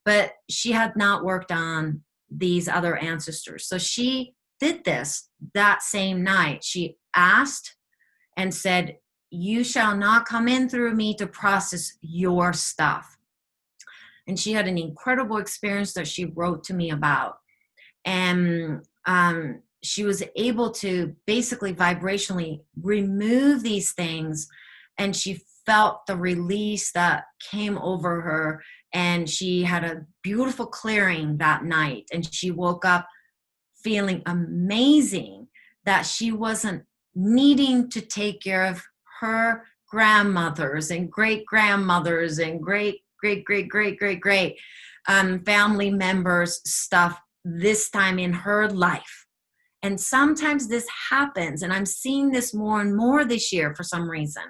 but she had not worked on these other ancestors. So she did this that same night. She asked and said, "You shall not come in through me to process your stuff." And she had an incredible experience that she wrote to me about. And she was able to basically vibrationally remove these things, and she felt the release that came over her, and she had a beautiful clearing that night, and she woke up feeling amazing that she wasn't needing to take care of her grandmothers and great grandmothers and great family members stuff this time in her life. And sometimes this happens, and I'm seeing this more and more this year for some reason.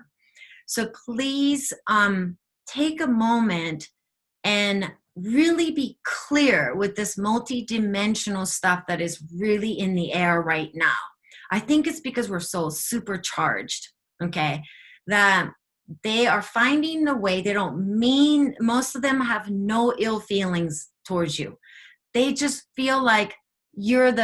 So please take a moment and really be clear with this multidimensional stuff that is really in the air right now. I think it's because we're so supercharged, okay, that they are finding the way. They don't mean, most of them have no ill feelings towards you. They just feel like you're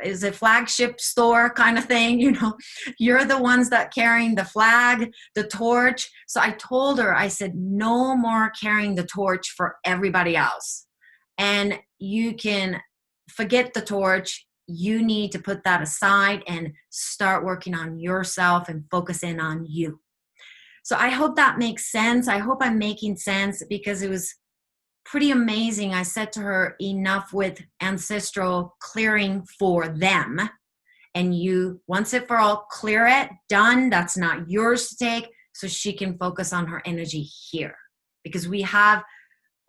is a flagship store kind of thing, you know, you're the ones that carrying the flag, the torch. So I told her, I said, no more carrying the torch for everybody else. And you can forget the torch. You need to put that aside and start working on yourself and focus in on you. So I hope that makes sense. I hope I'm making sense, because it was pretty amazing. I said to her, enough with ancestral clearing for them. And you, once and for all, clear it, done. That's not yours to take. So she can focus on her energy here. Because we have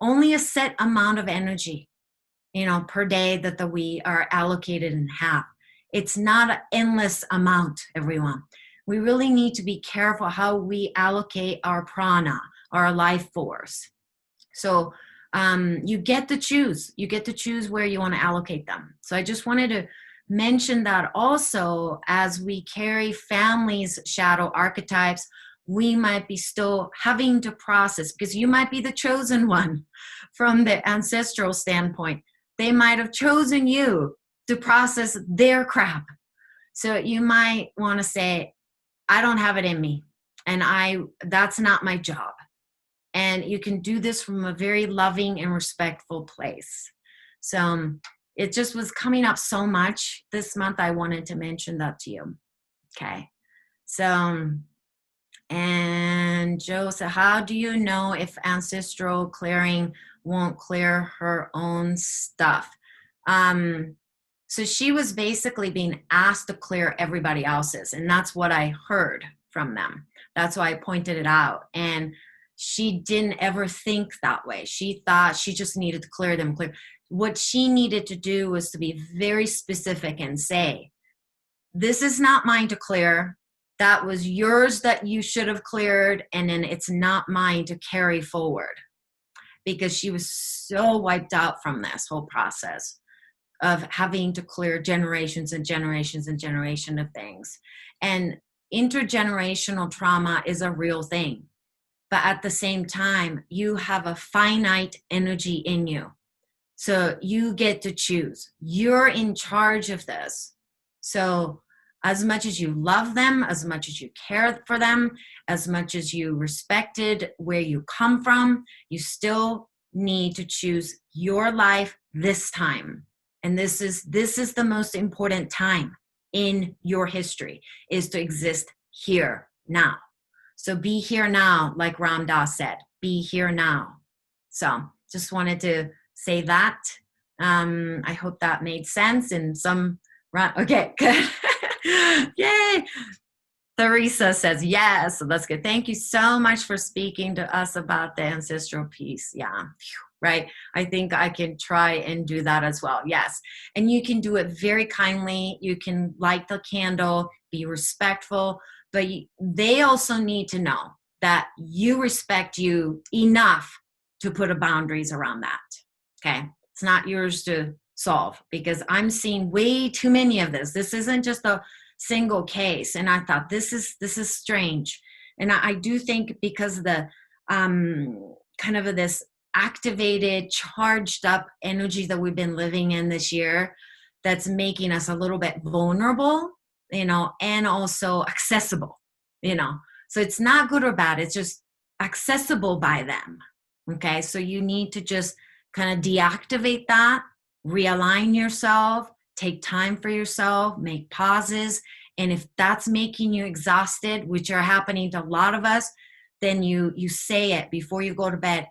only a set amount of energy, you know, per day that we are allocated and have. It's not an endless amount, everyone. We really need to be careful how we allocate our prana, our life force. So you get to choose. You get to choose where you want to allocate them. So I just wanted to mention that also, as we carry families' shadow archetypes, we might be still having to process, because you might be the chosen one from the ancestral standpoint. They might have chosen you to process their crap. So you might want to say, I don't have it in me, and that's not my job. And you can do this from a very loving and respectful place. So it just was coming up so much this month. I wanted to mention that to you. Okay. So, and Joe said, how do you know if ancestral clearing won't clear her own stuff? So she was basically being asked to clear everybody else's. And that's what I heard from them. That's why I pointed it out. And she didn't ever think that way. She thought she just needed to clear them. What she needed to do was to be very specific and say, this is not mine to clear. That was yours that you should have cleared. And then it's not mine to carry forward. Because she was so wiped out from this whole process of having to clear generations and generations and generations of things. And intergenerational trauma is a real thing. But at the same time, you have a finite energy in you. So you get to choose. You're in charge of this. So as much as you love them, as much as you care for them, as much as you respected where you come from, you still need to choose your life this time. And this is the most important time in your history, is to exist here now. So be here now, like Ram Dass said, be here now. So just wanted to say that. I hope that made sense in some, okay, good. Yay. Theresa says, yes, so that's good. Thank you so much for speaking to us about the ancestral piece. Yeah, right. I think I can try and do that as well. Yes. And you can do it very kindly. You can light the candle, be respectful, but they also need to know that you respect you enough to put a boundaries around that. Okay. It's not yours to solve, because I'm seeing way too many of this. This isn't just a single case. And I thought this is strange. And I do think because of the kind of this activated, charged up energy that we've been living in this year, that's making us a little bit vulnerable, you know, and also accessible, you know. So it's not good or bad. It's just accessible by them. Okay, so you need to just kind of deactivate that, realign yourself, take time for yourself, make pauses. And if that's making you exhausted, which are happening to a lot of us, then you say it before you go to bed.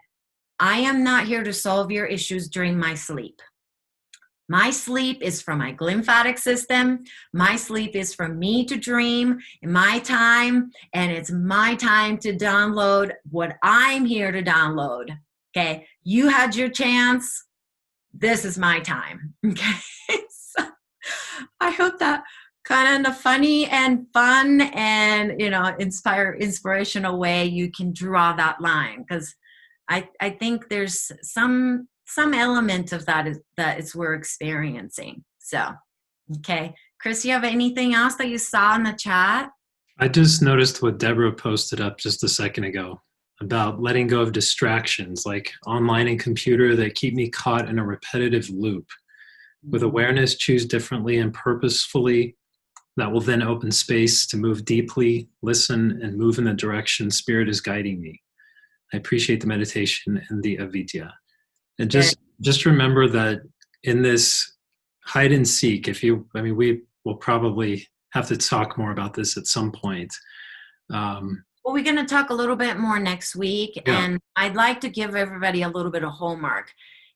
I am not here to solve your issues during my sleep. My sleep is for my glymphatic system. My sleep is for me to dream in my time, and it's my time to download what I'm here to download. Okay, you had your chance. This is my time. Okay, so I hope that kind of funny and fun and inspirational way you can draw that line, because I think there's some element of that is we're experiencing. So, okay. Chris, you have anything else that you saw in the chat? I just noticed what Deborah posted up just a second ago about letting go of distractions like online and computer that keep me caught in a repetitive loop. With awareness, choose differently and purposefully. That will then open space to move deeply, listen, and move in the direction Spirit is guiding me. I appreciate the meditation and the Avidya. And just remember that in this hide and seek, we will probably have to talk more about this at some point. Well, we're going to talk a little bit more next week. Yeah. And I'd like to give everybody a little bit of homework,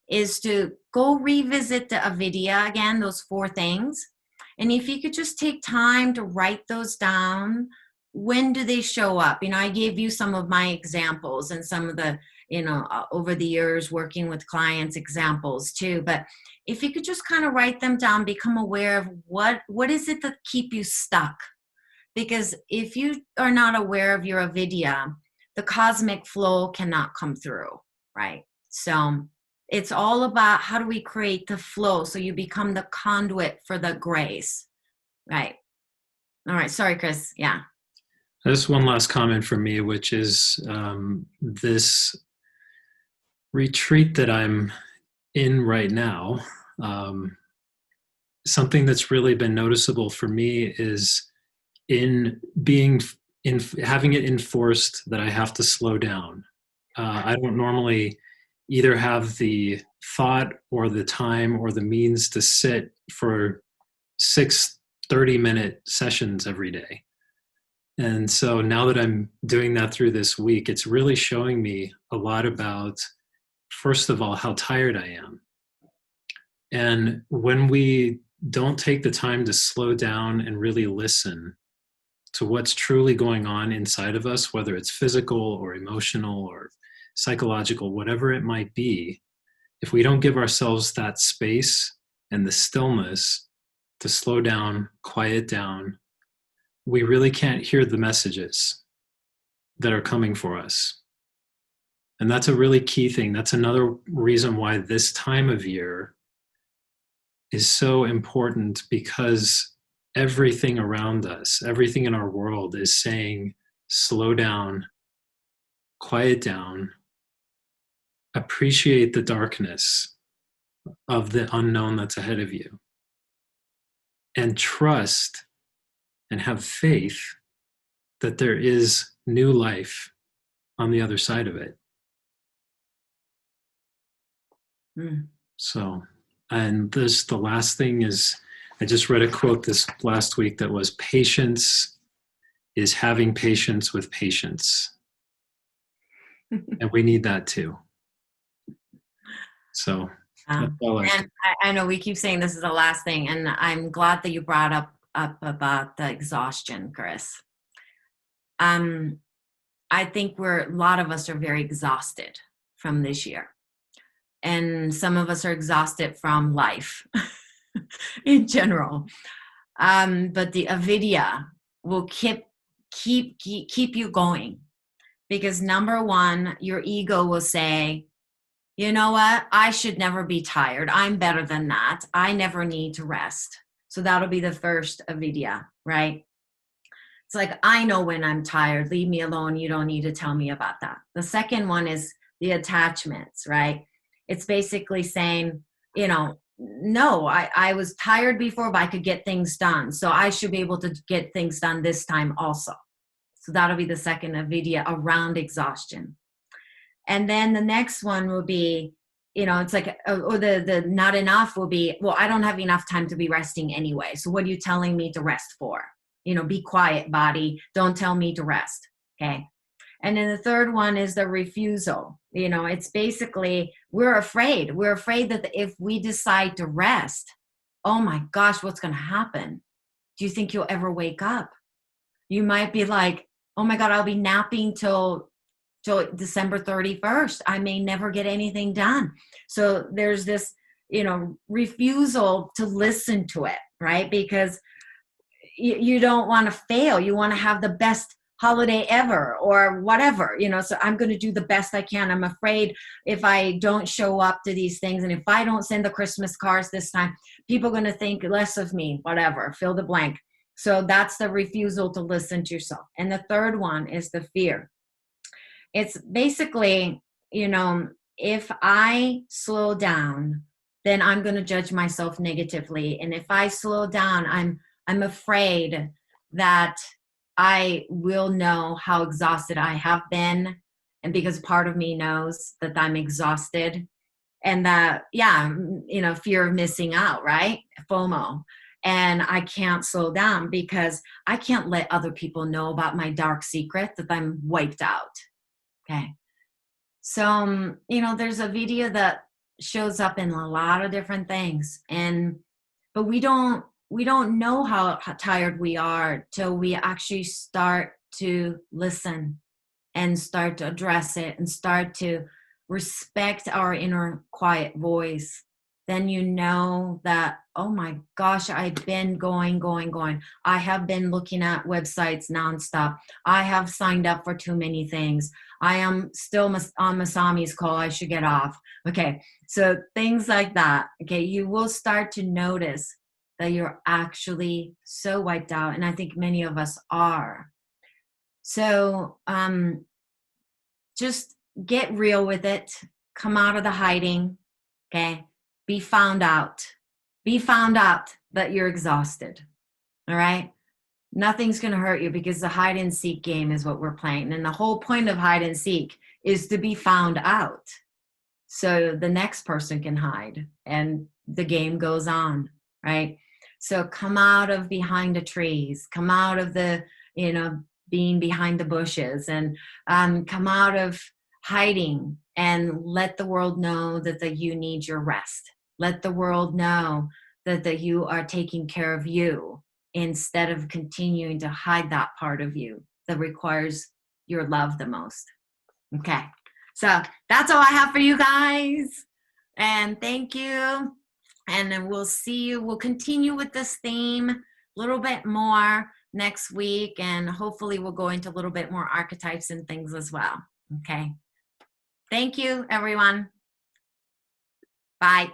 is to go revisit the Avidya again, those 4 things. And if you could just take time to write those down, when do they show up? I gave you some of my examples and some of the, over the years working with clients examples too. But if you could just kind of write them down, become aware of what is it that keep you stuck? Because if you are not aware of your Avidya, the cosmic flow cannot come through, right? So it's all about how do we create the flow so you become the conduit for the grace, right? All right. Sorry, Chris. Yeah. Just one last comment from me, which is this retreat that I'm in right now. Something that's really been noticeable for me is in having it enforced that I have to slow down. I don't normally either have the thought or the time or the means to sit for 6 30-minute sessions every day. And so now that I'm doing that through this week, it's really showing me a lot about, first of all, how tired I am. And when we don't take the time to slow down and really listen to what's truly going on inside of us, whether it's physical or emotional or psychological, whatever it might be, if we don't give ourselves that space and the stillness to slow down, quiet down, we really can't hear the messages that are coming for us. And that's a really key thing. That's another reason why this time of year is so important, because everything around us, everything in our world is saying, slow down, quiet down, appreciate the darkness of the unknown that's ahead of you, and trust and have faith that there is new life on the other side of it. So, and the last thing is, I just read a quote this last week that was, patience is having patience with patience. And we need that too. So, and I know we keep saying this is the last thing, and I'm glad that you brought up about the exhaustion, Chris. I think a lot of us are very exhausted from this year. And some of us are exhausted from life in general. But the Avidya will keep you going. Because number one, your ego will say, you know what? I should never be tired. I'm better than that. I never need to rest. So that'll be the first Avidya, right? It's like, I know when I'm tired. Leave me alone. You don't need to tell me about that. The second one is the attachments, right? It's basically saying, no, I was tired before, but I could get things done. So I should be able to get things done this time also. So that'll be the second Avidya around exhaustion. And then the next one will be, it's like, or the not enough will be, well, I don't have enough time to be resting anyway. So what are you telling me to rest for? Be quiet, body. Don't tell me to rest. Okay. And then the third one is the refusal. It's basically, we're afraid. We're afraid that if we decide to rest, oh my gosh, what's going to happen? Do you think you'll ever wake up? You might be like, oh my God, I'll be napping till December 31st. I may never get anything done. So there's this, refusal to listen to it, right? Because you don't want to fail. You want to have the best holiday ever or whatever, so I'm going to do the best I can. I'm afraid if I don't show up to these things, and if I don't send the Christmas cards this time, people are going to think less of me, whatever, fill the blank. So that's the refusal to listen to yourself. And the third one is the fear. It's basically, if I slow down, then I'm going to judge myself negatively. And if I slow down, I'm afraid that I will know how exhausted I have been. And because part of me knows that I'm exhausted, and that, fear of missing out, right? FOMO. And I can't slow down because I can't let other people know about my dark secret that I'm wiped out. Okay. So, there's a video that shows up in a lot of different things, but we don't know how tired we are till we actually start to listen and start to address it and start to respect our inner quiet voice. Then that, oh my gosh, I've been going. I have been looking at websites nonstop. I have signed up for too many things. I am still on Masami's call. I should get off. Okay, so things like that. Okay, you will start to notice that you're actually so wiped out. And I think many of us are. So just get real with it. Come out of the hiding. Okay. Be found out. Be found out that you're exhausted. All right. Nothing's going to hurt you because the hide and seek game is what we're playing. And the whole point of hide and seek is to be found out. So the next person can hide and the game goes on. Right. So come out of behind the trees, come out of the, being behind the bushes, and come out of hiding and let the world know that you need your rest. Let the world know that you are taking care of you instead of continuing to hide that part of you that requires your love the most. Okay. So that's all I have for you guys. And thank you. And then we'll see you. We'll continue with this theme a little bit more next week. And hopefully we'll go into a little bit more archetypes and things as well. Okay. Thank you, everyone. Bye.